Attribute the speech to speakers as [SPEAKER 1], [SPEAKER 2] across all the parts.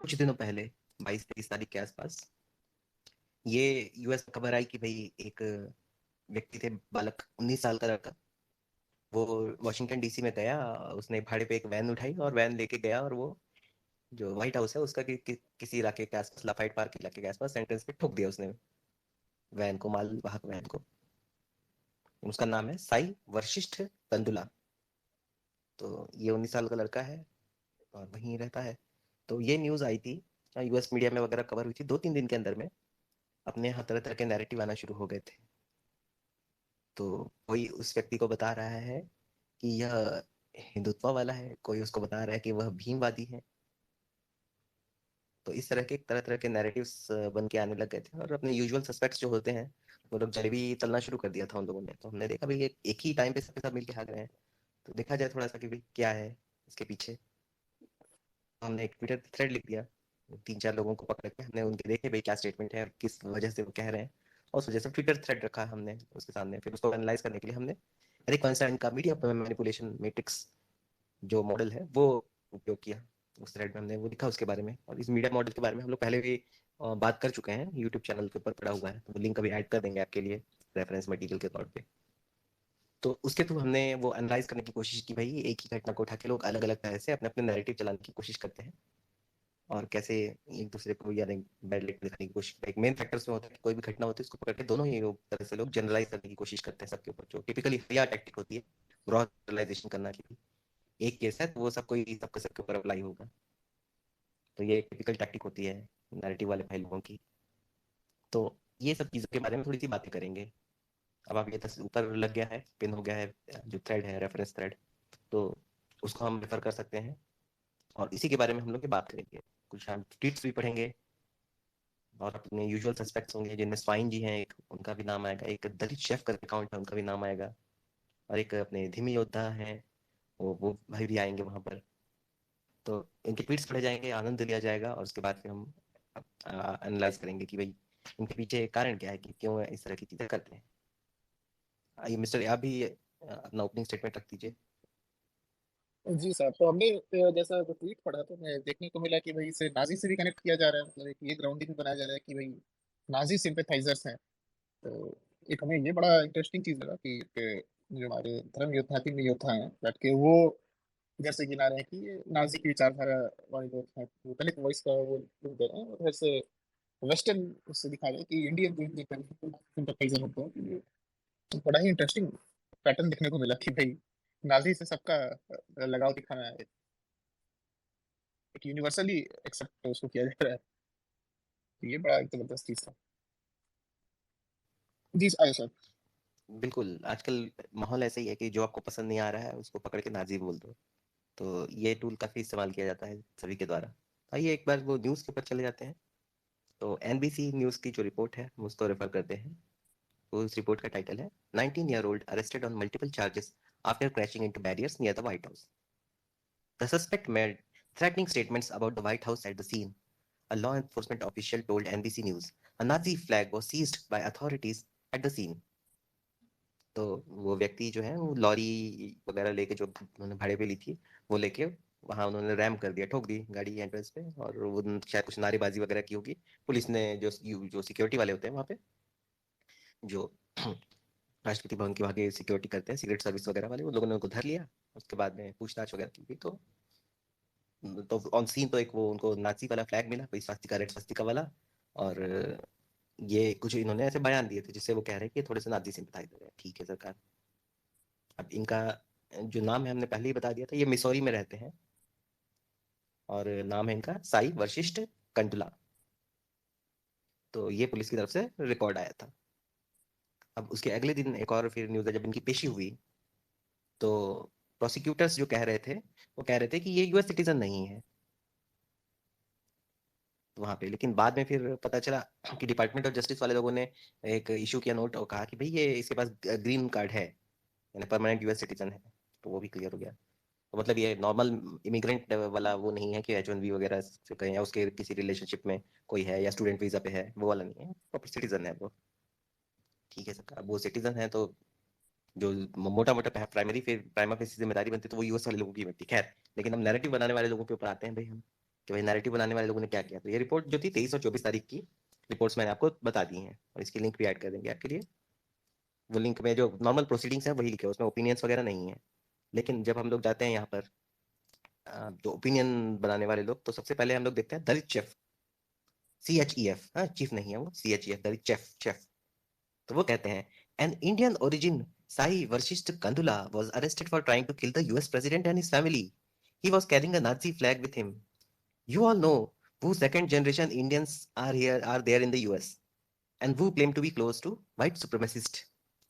[SPEAKER 1] कुछ दिनों पहले 22-23 तारीख के आसपास ये यूएस में खबर आई कि भाई एक व्यक्ति थे, बालक 19 साल का लड़का। वो वॉशिंगटन डीसी में गया। उसने भाड़े पे एक वैन उठाई और वैन लेके गया, और वो जो व्हाइट हाउस है उसका किसी इलाके के आसपास, लाफाइट पार्क इलाके के आसपास एंट्रेंस पे ठोक दिया उसने वैन को, माल वाहक वैन को। उसका नाम है साई वशिष्ठ कंदुला। तो ये 19 साल का लड़का है और वहीं रहता है। तो ये न्यूज आई थी, यूएस मीडिया में वगैरह कवर हुई थी, 2-3 दिन के अंदर में अपने यहाँ तरह तरह के नैरेटिव आना शुरू हो गए थे। तो कोई उस व्यक्ति को बता रहा है कि यह हिंदुत्व वाला है, कोई उसको बता रहा है कि वह भीमवादी है। तो इस तरह के तरह तरह के नैरेटिव्स बन के आने लग गए थे, और अपने यूजुअल सस्पेक्ट्स जो होते हैं वो लोग जलेबी तलना शुरू कर दिया था उन लोगों ने। तो हमने देखा भाई एक ही टाइम पे सबके सब मिलके भाग रहे हैं, तो देखा जाए थोड़ा सा कि भाई क्या है इसके पीछे। हमने एक ट्विटर पे थ्रेड लिख दिया, 3-4 लोगों को पकड़ के हमने उनके देखे भाई क्या स्टेटमेंट है और किस वजह से वो कह रहे हैं, और उस वजह से ट्विटर थ्रेड रखा हमने उसके सामने। फिर उसको एनालाइज करने के लिए हमने रिकॉन्साइल का मीडिया मैनिपुलेशन मैट्रिक्स जो मॉडल है वो उपयोग किया। उस थ्रेड में हमने वो लिखा उसके बारे में, और इस मीडिया मॉडल के बारे में हम लोग पहले भी बात कर चुके हैं, यूट्यूब चैनल के ऊपर पड़ा हुआ है, तो वो लिंक अभी ऐड कर देंगे आपके लिए रेफरेंस मटेरियल के तौर पे। तो उसके थ्रू हमने वो एनालाइज करने की कोशिश की भाई एक ही घटना को उठा के लोग अलग अलग तरह से अपने अपने नैरेटिव चलाने की कोशिश करते हैं, और कैसे एक दूसरे को या बैड लाइट दिखाने की कोशिश। एक मेन फैक्टर्स में होता है कि कोई भी घटना होती है उसको पकड़ के दोनों ही तरह से लोग जनरलाइज करने की कोशिश करते हैं सबके ऊपर, जो टिपिकली हया टैक्टिक होती है, ब्रॉड जनरलाइजेशन करना की। एक केस है तो वो सबको ही सबके सबके ऊपर अप्लाई होगा। तो ये एक टिपिकल टैक्टिक होती है नैरेटिव वाले भाई लोगों की। तो ये सब चीज़ों के बारे में थोड़ी सी बातें करेंगे। अब आप ये ऊपर लग गया है, पिन हो गया है जो थ्रेड है, रेफरेंस थ्रेड, तो उसको हम रेफर कर सकते हैं, और इसी के बारे में हम लोग की बात करेंगे। कुछ हम ट्वीट्स भी पढ़ेंगे, और अपने यूजुअल सस्पेक्ट्स होंगे जिनमें स्वाइन जी हैं, एक उनका भी नाम आएगा, एक दलित शेफ का अकाउंट है उनका भी नाम आएगा, और एक अपने धीमी योद्धा हैं, वो भाई भी आएंगे वहां पर। तो इनके ट्वीट्स पढ़े जाएंगे, आनंद लिया जाएगा, और उसके बाद फिर हम एनालाइज करेंगे कि भाई इनके पीछे कारण क्या है कि क्यों इस तरह की चीजें करते हैं। आइए मिस्टर, आप भी अपना ओपनिंग स्टेटमेंट रख दीजिए।
[SPEAKER 2] जी साहब। तो हमने जैसा जो ट्वीट पढ़ा तो हमें देखने को मिला कि भाई इसे नाजी से भी कनेक्ट किया जा रहा है। मतलब एक ये ग्राउंडिंग भी बनाया जा रहा है कि भाई नाजी सिंपैथाइजर्स हैं। तो एक हमें ये बड़ा इंटरेस्टिंग चीज लगा कि जो हमारे धर्म योद्धा तीन योद्धा हैं बैठ के वो इधर से गिना रहे हैं कि ये नाजी की विचारधारा वाले लोग हैं, वो दलित वॉइस का वो लोग दे रहे हैं, और उधर से वेस्टर्न उससे दिखा रहे हैं कि इंडियन जो सिंपैथाइजर होते हैं। कि ये बड़ा ही इंटरेस्टिंग पैटर्न देखने को मिला कि भाई नाजी से सबका लगाव दिखाना है, एक यूनिवर्सली एक्सेप्ट उसको किया जा रहा है। तो ये बड़ा एक जबरदस्त चीज था। जी आयो सर।
[SPEAKER 1] बिल्कुल, आजकल माहौल ऐसा ही है कि जो आपको पसंद नहीं आ रहा है उसको पकड़ के नाजी बोल दो। तो ये टूल काफी इस्तेमाल किया जाता है सभी के द्वारा। आइए एक बार वो न्यूज़ के ऊपर चले जाते हैं। तो एनबीसी न्यूज़ की जो रिपोर्ट है हम उसको रेफर करते हैं। तो उस रिपोर्ट का टाइटल है 19-year-old arrested on multiple charges after crashing into barriers near the white house. The suspect made threatening statements about the White House at the scene, a law enforcement official told NBC News. A Nazi flag was seized by authorities at the scene. तो वो व्यक्ति जो है वो lorry वगैरह लेके, जो उन्होंने भाड़े पे ली थी, वो लेके वहां उन्होंने रैम कर दिया, ठोक दी गाड़ी एंट्रेंस पे, और वो शायद कुछ नारेबाजी वगैरह की होगी। पुलिस ने जो जो सिक्योरिटी वाले होते हैं वहाँ पे, जो राष्ट्रपति भवन की वहाँ की सिक्योरिटी करते हैं, सीक्रेट सर्विस वगैरह वाले, उन लोगों ने उनको धर लिया। उसके बाद में पूछताछ वगैरह की गई। तो ऑन सीन तो एक वो उनको नाची वाला फ्लैग मिला, कोई स्वास्तिका, रेड स्वास्तिका वाला। और ये कुछ इन्होंने ऐसे बयान दिए थे जिससे वो कह रहे हैं कि ये थोड़े से नाजी सिंपथाइजर है। ठीक है सरकार। अब इनका जो नाम है हमने पहले ही बता दिया था, ये मिसौरी में रहते हैं, और नाम है इनका साई वशिष्ठ कंटुला। तो ये पुलिस की तरफ से रिकॉर्ड आया था। अब उसके अगले दिन एक और फिर न्यूज़ है, जब इनकी पेशी हुई, तो प्रोसिक्यूटर्स जो कह रहे थे वो कह रहे थे कि ये यूएस सिटीजन नहीं है वहां पे। लेकिन बाद में फिर पता चला कि डिपार्टमेंट ऑफ जस्टिस वाले लोगों ने एक इशू किया नोट, और कहा कि भाई ये इसके पास ग्रीन कार्ड है, यानी परमानेंट यूएस सिटीजन है। तो वो भी क्लियर हो गया। तो मतलब ये नॉर्मल इमिग्रेंट वाला वो नहीं है कि H1B वगैरह से कहीं, या उसके किसी रिलेशनशिप में कोई है, या स्टूडेंट वीजा पे है, वो वाला नहीं है, प्रॉपर सिटीजन है वो। ठीक है सर, अब वो सिटीजन है तो जो मोटा मोटा प्राइमरी फिर प्राइमा फेसी जिम्मेदारी बनती है तो वो यूएस वाले लोगों की बनती है। खैर, लेकिन हम नैरेटिव बनाने वाले लोगों के ऊपर आते हैं भाई हम। कि भाई नैरेटिव बनाने वाले लोगों ने क्या किया। तो ये रिपोर्ट जो थी 23 और 24 तारीख की रिपोर्ट्स मैंने आपको बता दी हैं, और इसकी लिंक भी ऐड कर देंगे आपके लिए। वो लिंक में जो नॉर्मल प्रोसीडिंग्स हैं वही लिखे, उसमें ओपिनियंस वगैरह नहीं है। लेकिन जब हम लोग जाते हैं यहाँ पर जो ओपिनियन बनाने वाले लोग, तो सबसे पहले हम लोग देखते हैं दलित शेफ, CHEF, हाँ चीफ नहीं है वो, CHEF दलित शेफ शेफ। तो वो कहते हैं an Indian origin Sai Vashisht Kandula was arrested for trying to kill the US president and his family. He was carrying a Nazi flag with him. You all know who second generation Indians are there in the US and who claim to be close to white supremacist.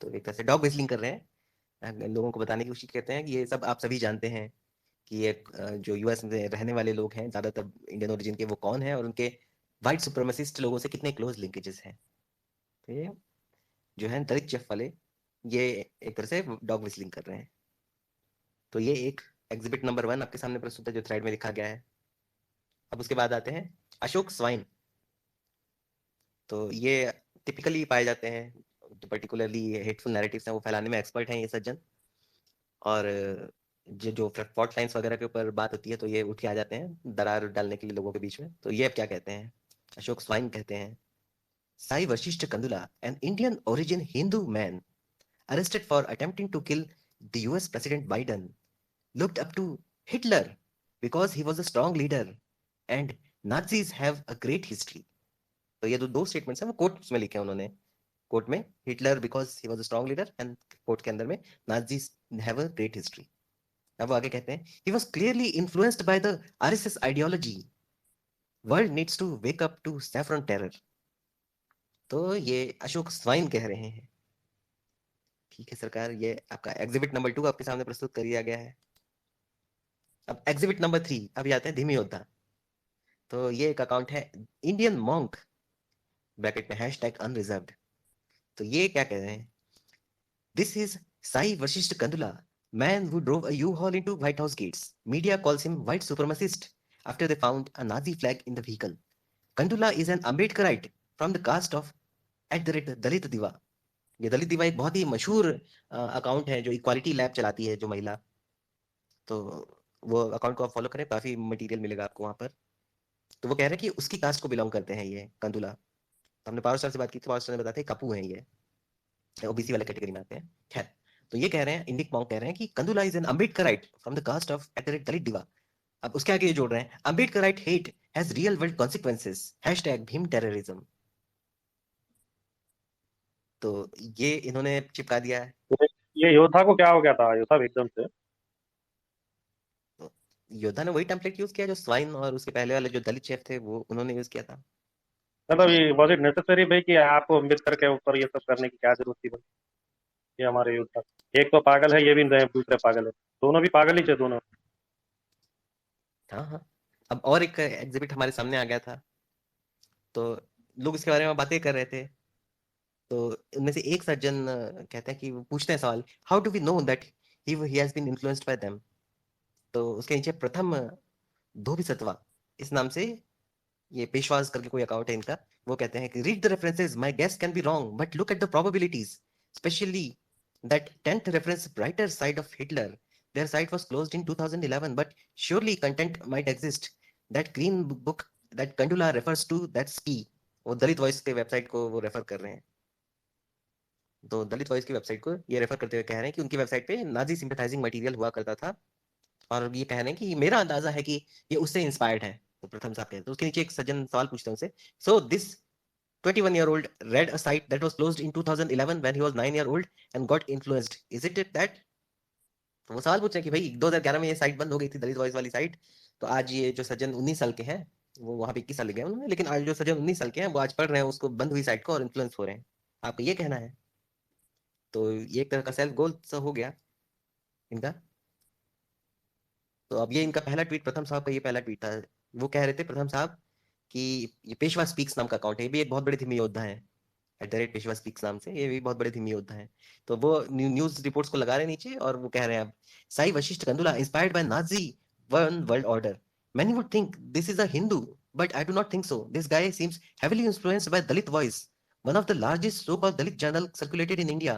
[SPEAKER 1] तो एक तरह से dog व्हिstling कर रहे हैं, लोगों को बताने की कोशिश करते हैं कि ये सब आप सभी जानते हैं कि ये जो यूएस में रहने वाले लोग हैं ज्यादातर इंडियन ओरिजिन के, वो कौन है और उनके वाइट सुप्रीमेसिस्ट लोगों से कितने क्लोज लिंकेजेस हैं। तो ये जो है दलित शेफ वाले, ये एक तरह से डॉग व्हिstling कर रहे हैं। तो ये एक एग्जिबिट नंबर 1 आपके सामने प्रस्तुत है जो थ्रेड में लिखा गया है। अब उसके बाद आते हैं अशोक स्वाइन। तो ये टिपिकली पाए जाते हैं, जो पर्टिकुलरली हेटफुल नैरेटिव्स हैं वो फैलाने में एक्सपर्ट हैं ये सज्जन। और जो फॉल्ट लाइन्स वगैरह के ऊपर बात होती है तो ये उठ के आ जाते हैं दरार डालने के लिए लोगों के बीच में। तो ये अब क्या कहते हैं, अशोक स्वाइन कहते हैं Sai Vashisht Kandula an Indian origin Hindu man arrested for attempting to kill the US President Biden looked up to Hitler because he was a strong leader and Nazis have a great history. तो ये दो स्टेटमेंट्स हैं वो कोट्स में लिखे हैं उन्होंने, quote में Hitler because he was a strong leader and quote के अंदर में Nazis have a great history. अब वो आगे कहते हैं he was clearly influenced by the RSS ideology. World needs to wake up to saffron terror. तो ये अशोक स्वाइन कह रहे हैं। ठीक है सरकार, ये आपका एग्जिबिट नंबर 2 आपके सामने प्रस्तुत कर दिया गया है। अब एग्जिबिट नंबर 3 अभी आते हैं धीमी योद्धा। तो ये एक अकाउंट है इंडियन मॉन्क, ब्रैकेट में हैशटैग अनरिजर्व्ड। तो ये क्या कह रहे हैं, this is Sai Vashisht Kandula, man who drove a U-Haul into White House gates. Media calls him white supremacist after they found a Nazi flag in the vehicle. Kandula is an Ambedkarite from the caste of @Dalit Diva. ये दलित दिवा एक बहुत ही मशहूर account है जो equality lab चलाती है जो महिला। तो वो अकाउंट को आप फॉलो करें, काफी मटेरियल मिलेगा आपको वहां पर। तो वो कह रहे हैं कि उसकी कास्ट को बिलोंग करते हैं ये कंदुला। तो हमने पावर स्टार से बात की थी, पावर स्टार ने बताते हैं कपू हैं ये, ओबीसी वाले कैटेगरी में आते हैं। खैर, तो ये कह रहे हैं इंडिक मॉन्क कह रहे हैं कि Kandula is an Ambedkarite from the caste of @Dalit diva. अब उसके आगे ये जोड़ रहे हैं Ambedkarite hate has real world consequences hashtag Bhim terrorism. तो ये इन्होंने चिपका दिया है।
[SPEAKER 3] ये योद्धा को क्या हो गया था, योद्धा एकदम से?
[SPEAKER 1] तो योद्धा ने वही टेम्पलेट यूज किया जो स्वाइन और उसके पहले वाले जो दलित शेफ थे वो उन्होंने यूज किया था।
[SPEAKER 3] मतलब ये वॉज इट नेसेसरी भाई कि आपको अम्बेडकर के ऊपर ये सब करने की क्या जरूरत थी भाई? ये हमारे योद्धा, एक तो पागल है, ये भी दूसरे पागल है, दोनों भी पागल ही थे दोनों।
[SPEAKER 1] हाँ हाँ। अब और एक एग्जिबिट हमारे सामने आ गया था, तो लोग इसके बारे में बातें कर रहे थे। तो उनमें से एक सज्जन कहते हैं कि वो पूछते हैं सवाल, how do we know that he has been influenced by them. तो उसके नीचे प्रथम धोबिसत्वा इस नाम से ये पेशवाज करके कोई अकाउंट है इनका, वो कहते हैं कि read the references, my guess can be wrong but look at the probabilities, especially that 10th reference brighter side of Hitler, there site was closed in 2011 but surely content might exist, that green book that कंडुला refers to that's key. वो दलित voice के website को वो refer कर रहे हैं। तो दलित voice की वेबसाइट को ये रेफर करते हुए कह रहे हैं कि उनकी वेबसाइट पे नाजी सिंपैथाइजिंग मटेरियल हुआ करता था, और ये कह रहे हैं कि मेरा अंदाजा है कि ये उससे इंस्पायर्ड है। तो प्रथम साहब कहते हैं, तो उसके नीचे एक सज्जन सवाल पूछते हैं उनसे, so this 21-year-old read a site that was closed in 2011 when he was 9 year old and got influenced, isn't it that? तो वो सवाल पूछ रहे हैं कि भाई 2011 में ये साइट बंद हो गई थी दलित वॉइस वाली साइट, तो आज ये जो सज्जन 19 साल के हैं, वो वहां पे 21 साल गए उन्होंने, लेकिन आज जो सज्जन 19 साल के हैं वो आज पढ़ रहे हैं उसको बंद हुई साइट को और इन्फ्लुएंस हो रहे हैं, आपका ये कहना है? तो ये एक तरह का सेल्फ गोल हो गया इनका। तो अब ये इनका पहला ट्वीट, प्रथम साहब का ये पहला ट्वीट था। वो कह रहे थे प्रथम साहब कि ये पेशवा स्पीक्स नाम का अकाउंट है, ये भी एक बहुत बड़े धीमी योद्धा है, @पेशवा स्पीक्स नाम से, ये भी बहुत बड़े धीमी योद्धा है। तो वो न्यूज रिपोर्ट्स को लगा रहे हैं नीचे और वो कह रहे हैं अब, Sai Vashisht Kandula inspired by Nazi one world order, many would think this is a Hindu but I do not think so, this guy seems heavily influenced by Dalit Voice, one of the largest so-called Dalit journal circulated in India.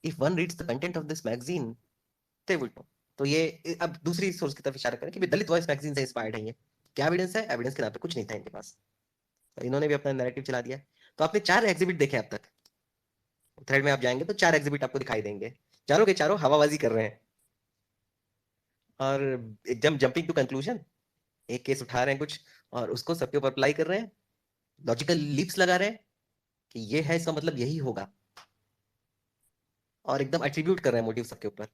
[SPEAKER 1] If one reads the content of this magazine, they would know. तो ये अब दूसरी source की तरफ इशारा करें कि दलित voice magazine से इंस्पायर्ड है ये। क्या एविडेंस है? एविडेंस के नाम पे कुछ नहीं था इनके पास, तो इन्होंने भी अपना नैरेटिव चला दिया। तो आपने 4 एग्जिबिट देखे अब तक, थ्रेड में आप जाएंगे तो 4 एग्जिबिट आपको दिखाई देंगे, चारों के चारों हवाबाजी कर रहे हैं और एकदम जंपिंग टू कंक्लूजन, एक केस उठा रहे हैं कुछ और उसको सबके ऊपर अप्लाई कर रहे हैं, लॉजिकल लीप्स लगा रहे हैं कि ये है, इसका मतलब यही होगा, और एकदम एट्रीब्यूट कर रहे हैं मोटिव सबके ऊपर।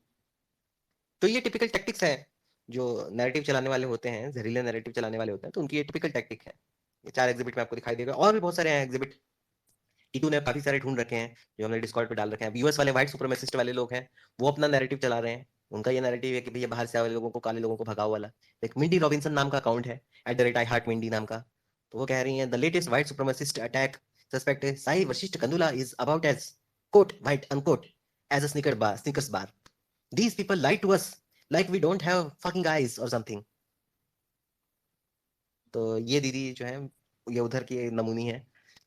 [SPEAKER 1] तो ये टिपिकल टैक्टिक्स है जो नैरेटिव चलाने वाले होते हैं, जहरीले नैरेटिव चलाने वाले होते हैं, तो उनकी ये टिपिकल टैक्टिक है। ये 4 एग्जिबिट में आपको दिखाई देगा, और भी बहुत सारे हैं एग्जिबिट, टीटू ने काफी सारे ढूंढ रखे हैं जो हमने डिस्कॉर्ड पे डाल रखे हैं। यूएस वाले व्हाइट सुप्रीमेसिस्ट वाले लोग हैं, वो अपना नैरेटिव चला रहे हैं। उनका ये नैरेटिव है कि भैया बाहर से आए वाले लोगों को, काले लोगों को भगाओ वाला। एक मिंडी रॉबिन्सन नाम का अकाउंट है, @IHeartMindy नाम का, तो वो कह रही है the latest white supremacist attack suspect Sai Vashisht Kandula is about as quote white unquote as a Snickers bar, these people lie to us like we don't have fucking eyes or something। तो ये दीदी जो है ये उधर की नमूनी है,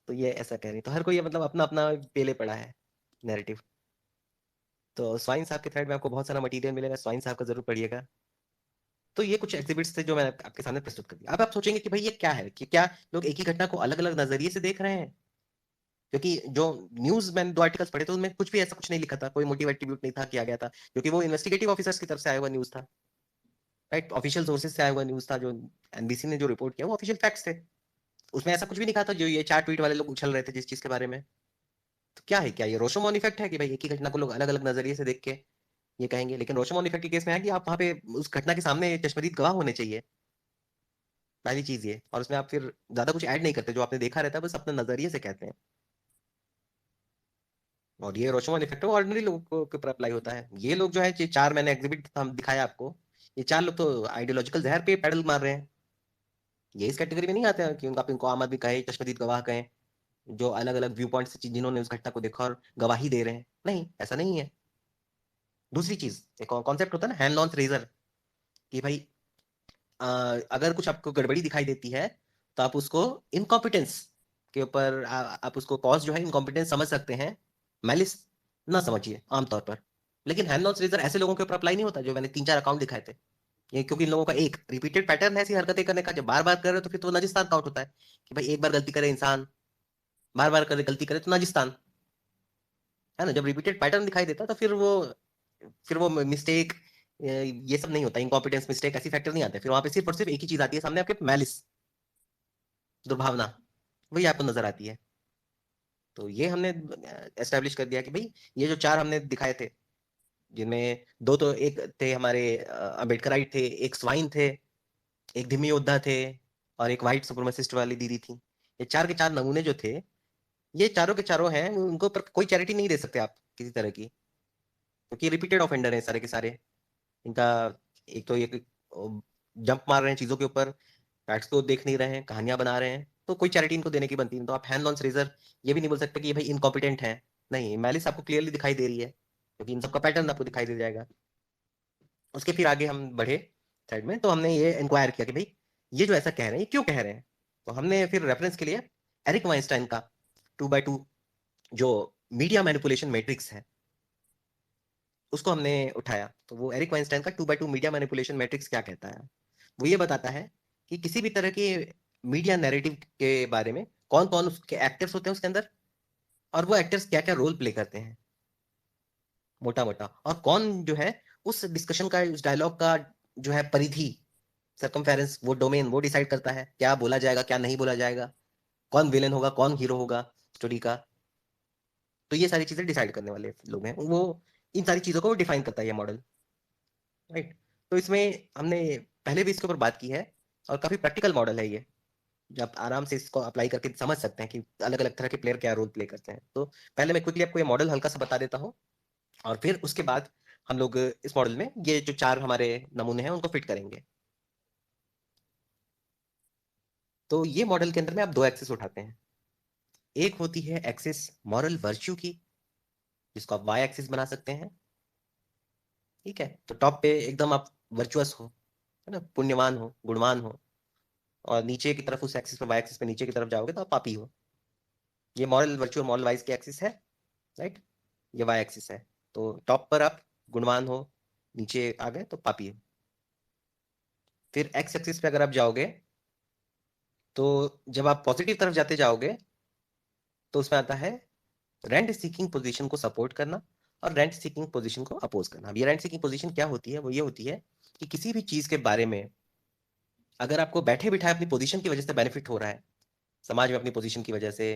[SPEAKER 1] तो ये ऐसा कह रही, तो हर कोई ये मतलब अपना अपना पेले पड़ा है नैरेटिव। तो स्वाइन साहब के थ्रेड में आपको बहुत सारा मटेरियल मिलेगा, स्वाइन साहब का जरूर पढ़िएगा। तो ये कुछ एग्जिबिट्स थे जो मैंने आपके सामने प्रस्तुत कर दिया। अब आप सोचेंगे कि भाई ये क्या है, कि क्या लोग एक ही घटना को अलग अलग नजरिए से देख रहे हैं? क्योंकि जो न्यूज मैंने 2 आर्टिकल्स पढ़े थे उनमें कुछ भी ऐसा कुछ नहीं लिखा था, कोई मोटिव एट्रीब्यूट नहीं था किया गया था, क्योंकि वो इन्वेस्टिगेटिव ऑफिसर्स की तरफ से आया हुआ न्यूज था, राइट, ऑफिशियल सोर्सेज से आया हुआ न्यूज था। जो एनबीसी ने जो रिपोर्ट किया वो ऑफिशियल फैक्ट्स थे, उसमें ऐसा कुछ भी नहीं कहा था जो ये 4 ट्वीट वाले लोग उछल रहे थे जिस चीज के बारे में। तो क्या है, क्या ये रोशोमोन इफेक्ट है कि भाई एक ही घटना को लोग अलग अलग नजरिए से देख के ये कहेंगे? लेकिन रोशोमोन इफेक्ट के केस में है कि आप वहां पे उस घटना के सामने चश्मदीद गवाह होने चाहिए, पहली चीज ये, और उसमें आप फिर ज्यादा कुछ ऐड नहीं करते, जो आपने देखा रहता है बस अपने नजरिए से कहते हैं। और ये रोशोमोन इफेक्ट ऑर्डिनरी लोगों के ऊपर अप्लाई होता है। ये लोग जो है, ये 4 मैंने एग्जिबिट हम दिखाया आपको, ये 4 लोग तो आइडियोलॉजिकल जहर पे पैडल मार रहे हैं। ये इस कैटेगरी में नहीं आते हैं कि उनका इनको आम आदमी कहे, चश्मदीद गवाह कहें, जो अलग अलग व्यू पॉइंट से जिन्होंने उस घटना को देखा और गवाही दे रहे हैं, नहीं, ऐसा नहीं है। दूसरी चीज, एक कॉन्सेप्ट होता है ना हैंड लॉन्च रेजर, कि भाई अगर कुछ आपको गड़बड़ी दिखाई देती है तो आप उसको इनकॉम्पिटेंस के ऊपर आप उसको कॉज जो है इनकॉम्पिटेंस समझ सकते हैं, मैलिस ना समझिए आमतौर पर। लेकिन हैंड लॉन्च रेजर ऐसे लोगों के ऊपर अप्लाई नहीं होता जो मैंने 3-4 अकाउंट दिखाए थे। ये क्योंकि इन लोगों का एक रिपीटेड पैटर्न है ऐसी हरकतें करने का, जब बार बार कर रहे हो तो फिर तो नजिस्तान काउंट होता है, कि भाई एक बार गलती करे इंसान, बार बार करे गलती करे तो नजिस्तान, है ना। जब रिपीटेड पैटर्न दिखाई देता है तो फिर वो मिस्टेक, ये सब नहीं होता, इनकॉम्पिटेंस मिस्टेक ऐसी फैक्टर नहीं आते, फिर वहां पे सिर्फ और सिर्फ एक ही चीज आती है सामने, आपके मैलिस, दुर्भावना, वही आपको नजर आती है। तो ये हमने एस्टेब्लिश कर दिया कि भाई ये जो 4 हमने दिखाए थे, जिनमें 2 तो एक थे हमारे अम्बेडकराइट थे, एक स्वाइन थे, एक धिम्मी योद्धा थे, और एक व्हाइट सुप्रीमेसिस्ट वाली दीदी थी। ये 4 के 4 नमूने जो थे, ये चारों के चारों हैं, उनको पर कोई चैरिटी नहीं दे सकते आप किसी तरह की, क्योंकि रिपीटेड ऑफेंडर हैं सारे के सारे। इनका एक तो ये जंप मार रहे हैं चीजों के ऊपर, फैक्ट्स को देख नहीं रहे हैं, कहानियां बना रहे हैं, तो कोई चैरिटी इनको देने की बनती नहीं। तो आप हैंड लॉन्च रेजर ये भी नहीं बोल सकते कि ये भाई इनकॉम्पिटेंट है, नहीं, मैलिस आपको क्लियरली दिखाई दे रही है, क्योंकि इन सबका पैटर्न आपको दिखाई दे जाएगा। उसके फिर आगे हम बढ़े साइड में, तो हमने ये इंक्वायर किया कि भाई ये जो ऐसा कह रहे हैं ये क्यों कह रहे हैं। तो हमने फिर रेफरेंस के लिए एरिक वाइंस्टाइन का 2x2 जो मीडिया मैनिपुलेशन मैट्रिक्स है उसको हमने उठाया। तो वो एरिक वाइंस्टाइन का 2x2 मीडिया मैनिपुलेशन मैट्रिक्स क्या कहता है, वो ये बताता है कि किसी भी तरह के मीडिया नैरेटिव के बारे में कौन कौन उसके एक्टर्स होते हैं उसके अंदर, और वो एक्टर्स क्या क्या रोल प्ले करते हैं मोटा मोटा, और कौन जो है उस डिस्कशन का, उस डायलॉग का जो है परिधि, सरकमफेरेंस, वो डोमेन वो डिसाइड करता है क्या बोला जाएगा क्या नहीं बोला जाएगा, कौन विलेन होगा कौन हीरो होगा स्टोरी का। तो ये सारी चीजें डिसाइड करने वाले लोग हैं वो, इन सारी चीजों को डिफाइन करता है ये मॉडल, राइट। तो इसमें हमने पहले भी इसके ऊपर बात की है, और काफी प्रैक्टिकल मॉडल है ये, जो आप आराम से इसको अप्लाई करके समझ सकते हैं कि अलग अलग तरह के प्लेयर क्या रोल प्ले करते हैं। तो पहले मैं क्विकली आपको ये मॉडल हल्का सा बता देता हूँ, और फिर उसके बाद हम लोग इस मॉडल में ये जो 4 हमारे नमूने हैं उनको फिट करेंगे। तो ये मॉडल के अंदर में आप 2 एक्सिस उठाते हैं, एक होती है एक्सिस मॉरल वर्च्यू की, जिसको आप वाई एक्सिस बना सकते हैं, ठीक है। तो टॉप पे एकदम आप वर्चुअस हो, है ना, पुण्यवान हो, गुणवान हो, और नीचे की तरफ उस एक्सिस पे, वाई एक्सिस पे नीचे की तरफ जाओगे तो आप पापी हो। ये मॉरल वर्च्यू मॉरल वाइज की एक्सिस है, राइट, ये वाई एक्सिस है। तो टॉप पर आप गुणवान हो, नीचे आ गए तो पापी हो। फिर एक्स एक्सिस पे अगर आप जाओगे तो जब आप पॉजिटिव तरफ जाते जाओगे तो उसमें आता है रेंट सीकिंग पोजीशन को सपोर्ट करना और रेंट सीकिंग पोजीशन को अपोज करना। अब ये रेंट सीकिंग पोजीशन क्या होती है? वो ये होती है कि किसी भी चीज के बारे में अगर आपको बैठे बिठाए अपनी पोजीशन की वजह से बेनिफिट हो रहा है, समाज में अपनी पोजीशन की वजह से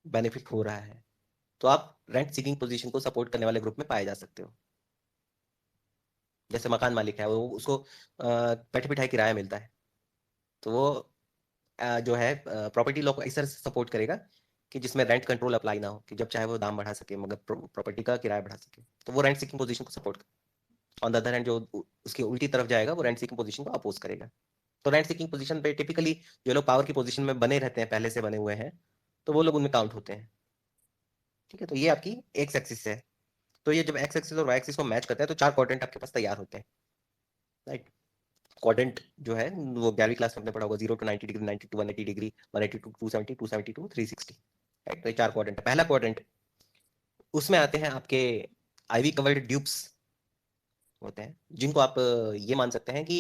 [SPEAKER 1] बेनिफिट हो रहा है, तो आप रेंट सीकिंग पोजीशन को सपोर्ट करने वाले ग्रुप में पाए जा सकते हो। जैसे मकान मालिक है, वो उसको बैठे बिठाए किराया मिलता है, तो वो जो है प्रॉपर्टी लॉ को इस तरह से सपोर्ट करेगा कि जिसमें रेंट कंट्रोल अप्लाई ना हो, कि जब चाहे वो दाम बढ़ा सके मगर प्रॉपर्टी का किराया बढ़ा सके, तो वो रेंट सीकिंग पोजीशन को सपोर्ट करेगा। ऑन द अदर हैंड जो उसकी उल्टी तरफ जाएगा वो रेंट सीकिंग पोजीशन को अपोज करेगा। तो रेंट सीकिंग पोजीशन पे टिपिकली जो लोग पावर की पोजीशन में बने रहते हैं, पहले से बने हुए हैं, तो वो लोग उनमें काउंट होते हैं। ठीक है, तो ये आपकी एक्स एक्सिस है। तो ये जब एक्स एक्सिस और वाई एक्सिस को मैच करता है तो 4 क्वाड्रेंट आपके पास तैयार होते हैं, राइट। क्वाड्रेंट जो है वो 11वीं क्लास में आपने पढ़ा होगा, 0 to 90 degree, 90 to 180 degree, 180 to 270, 270 to 360, right. तो ये 4 क्वाड्रेंट है। पहला क्वाड्रेंट, उसमें आते हैं आपके आईवी कवर्ड ड्यूप्स होते हैं, जिनको आप ये मान सकते हैं कि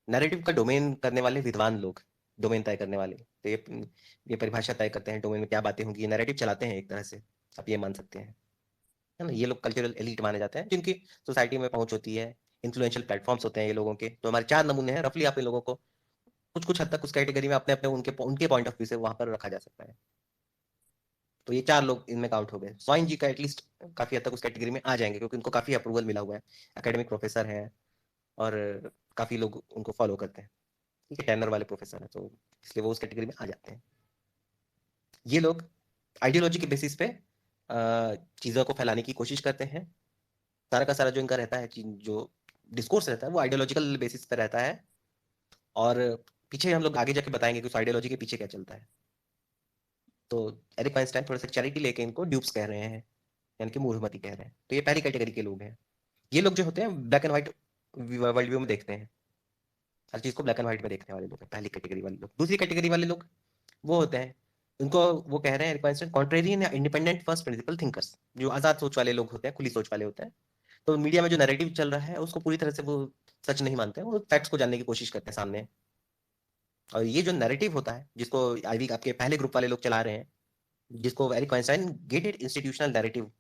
[SPEAKER 1] नैरेटिव का डोमेन करने वाले विद्वान लोग, डोमेन तय करने वाले। तो ये परिभाषा तय करते हैं डोमेन में क्या बातें होंगी, ये नैरेटिव चलाते हैं एक तरह से, आप ये मान सकते हैं, है ना। ये लोग कल्चरल एलीट माने जाते हैं, जिनकी सोसाइटी में पहुंच होती है, इन्फ्लुएंशियल प्लेटफॉर्म्स होते हैं ये लोगों के। तो हमारे 4 नमूने हैं, रफली आप इन लोगों को कुछ कुछ हद तक उस कैटेगरी में अपने अपने उनके पॉइंट ऑफ व्यू से वहां पर रखा जा सकता है। तो ये 4 लोग इनमें काउंट हो गए। स्वाइन जी का एटलीस्ट काफी हद तक उस कैटेगरी में आ जाएंगे, क्योंकि उनको काफी अप्रूवल मिला हुआ है, एकेडमिक प्रोफेसर है और काफी लोग उनको फॉलो करते हैं। ठीक है, टेनर वाले प्रोफेसर है, तो इसलिए वो उस कैटेगरी में आ जाते हैं। ये लोग आइडियोलॉजी के बेसिस पे चीजों को फैलाने की कोशिश करते हैं। सारा का सारा जो इनका रहता है, जो डिस्कोर्स रहता है वो आइडियोलॉजिकल बेसिस पे रहता है। और पीछे हम लोग आगे जाके बताएंगे कि उस आइडियोलॉजी के पीछे क्या चलता है। तो एरिक वाइंस्टाइन थोड़ा सा चैरिटी लेके इनको ड्यूप्स कह रहे हैं, यानी कि मूर्खमती कह रहे हैं। तो ये पहली कैटेगरी के लोग हैं। ये लोग जो होते हैं black and white world view में देखते हैं, हर चीज को ब्लैक एंड व्हाइट में देखने वाले लोग हैं, पहली कैटेगरी वाले लोग। दूसरी कैटेगरी वाले लोग वो होते हैं, उनको वो कह रहे हैं एरिक वाइंस्टाइन कॉन्ट्रेरियन या इंडिपेंडेंट फर्स्ट प्रिंसिपल थिंकर्स, जो आजाद सोच वाले लोग होते हैं, खुली सोच वाले होते हैं। तो मीडिया में जो नैरेटिव चल रहा है उसको पूरी तरह से वो सच नहीं मानते हैं, वो फैक्ट्स को जानने की कोशिश करते हैं सामने। और ये जो नैरेटिव होता है, जिसको आईवी आपके पहले ग्रुप वाले लोग चला रहे हैं, जिसको Eric Weinstein gated institutional narrative,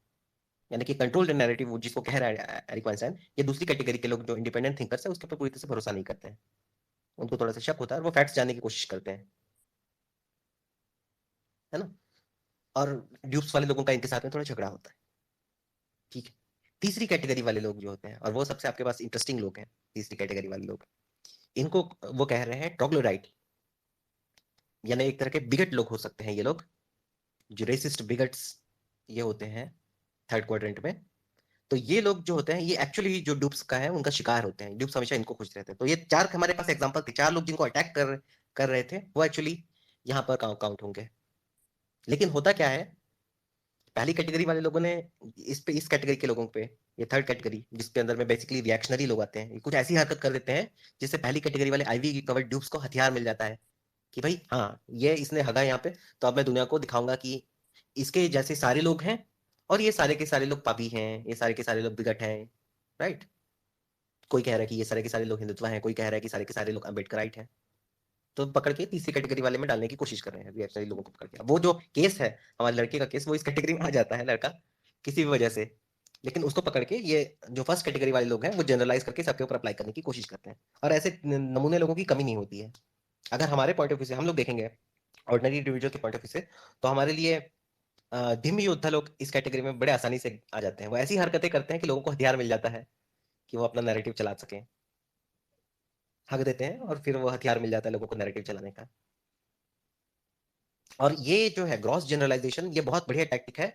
[SPEAKER 1] यानी कि कंट्रोल्ड नैरेटिव जिसको कह रहा है एरिक वाइंस्टाइन, ये दूसरी कैटेगरी के लोग जो इंडिपेंडेंट थिंकर्स है उसके ऊपर पूरी तरह से भरोसा नहीं करते हैं। उनको थोड़ा सा शक होता है और वो फैक्ट्स जानने की कोशिश करते हैं, है ना। और ड्यूप्स वाले लोगों का इनके साथ में थोड़ा झगड़ा होता है। ठीक है, तीसरी कैटेगरी वाले लोग जो होते हैं, और वो सबसे आपके पास इंटरेस्टिंग लोग हैं, तीसरी कैटेगरी वाले लोग, इनको वो कह रहे हैं ट्रोग्लोडाइट, यानी एक तरह के बिगट लोग हो सकते हैं ये लोग, जो रेसिस्ट बिगट्स ये होते हैं थर्ड क्वाड्रेंट में। तो ये लोग जो होते हैं ये एक्चुअली जो ड्यूप्स का है उनका शिकार होते हैं, ड्यूप्स हमेशा इनको खुश रहते हैं। तो ये 4 हमारे पास एग्जांपल थे, 4 लोग जिनको अटैक कर रहे थे, वो एक्चुअली यहाँ पर काउंट होंगे। लेकिन होता क्या है, पहली कैटेगरी वाले लोगों ने इस कैटेगरी के लोगों पे, ये थर्ड कैटेगरी जिसके अंदर में बेसिकली रिएक्शनरी लोग आते हैं, ये कुछ ऐसी हरकत कर देते हैं जिससे पहली कैटेगरी वाले आईवी कवर्ड ड्यूप्स को हथियार मिल जाता है कि भाई हाँ ये इसने हगा यहाँ पे, तो अब मैं दुनिया को दिखाऊंगा कि इसके जैसे सारे लोग हैं, और ये सारे के सारे लोग पापी हैं, ये सारे के सारे लोग बिगट हैं, राइट। कोई कह रहा है कि ये सारे के सारे लोग हिंदुत्व हैं, कोई कह रहा है कि सारे के सारे लोग अम्बेडकराइट हैं। तो पकड़ के तीसरी कैटेगरी वाले में डालने की कोशिश कर रहे हैं रिएक्शनरी लोगों को पकड़ के। अब वो जो केस है हमारे लड़के का केस, वो इस कैटेगरी में आ जाता है, लड़का किसी भी वजह से, लेकिन उसको पकड़ के ये जो फर्स्ट कैटेगरी वाले लोग हैं वो जनरलाइज करके सबके ऊपर अप्लाई करने की कोशिश करते हैं। और ऐसे नमूने लोगों की कमी नहीं होती है। अगर हमारे पॉइंट ऑफ व्यू से हम लोग देखेंगे, ऑर्डिनरी इंडिविजुअल के पॉइंट ऑफ व्यू से, तो हमारे लिए धिम योद्धा लोग इस कैटेगरी में बड़े आसानी से आ जाते हैं। वो ऐसी हरकतें करते हैं कि लोगों को हथियार मिल जाता है कि वो अपना नैरेटिव चला सकें, हक देते हैं और फिर वो हथियार मिल जाता है लोगों को नैरेटिव चलाने का। और ये जो है ग्रॉस जनरलाइजेशन, ये बहुत बढ़िया टैक्टिक है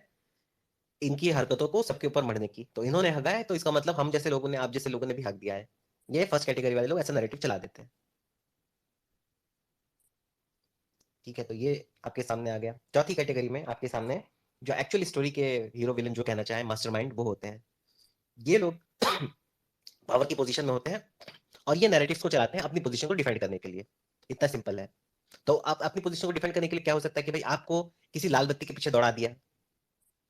[SPEAKER 1] इनकी हरकतों को सबके ऊपर मढ़ने की। तो इन्होंने हगा है, तो इसका मतलब हम जैसे लोगों ने, आप जैसे लोगों ने भी हक दिया है। ये फर्स्ट कैटेगरी वाले लोग ऐसा नैरेटिव चला देते हैं। ठीक है, तो ये आपके सामने आ गया। चौथी कैटेगरी में आपके सामने जो एक्चुअल स्टोरी के हीरो विलन जो कहना चाहे मास्टरमाइंड, वो होते हैं। ये लोग पावर की पोजीशन में होते हैं और ये नैरेटिव्स को चलाते हैं अपनी पोजीशन को डिफेंड करने के लिए। इतना सिंपल है। तो आप अपनी पोजीशन को डिफेंड करने के लिए क्या हो सकता है कि भाई आपको किसी लाल बत्ती के पीछे दौड़ा दिया,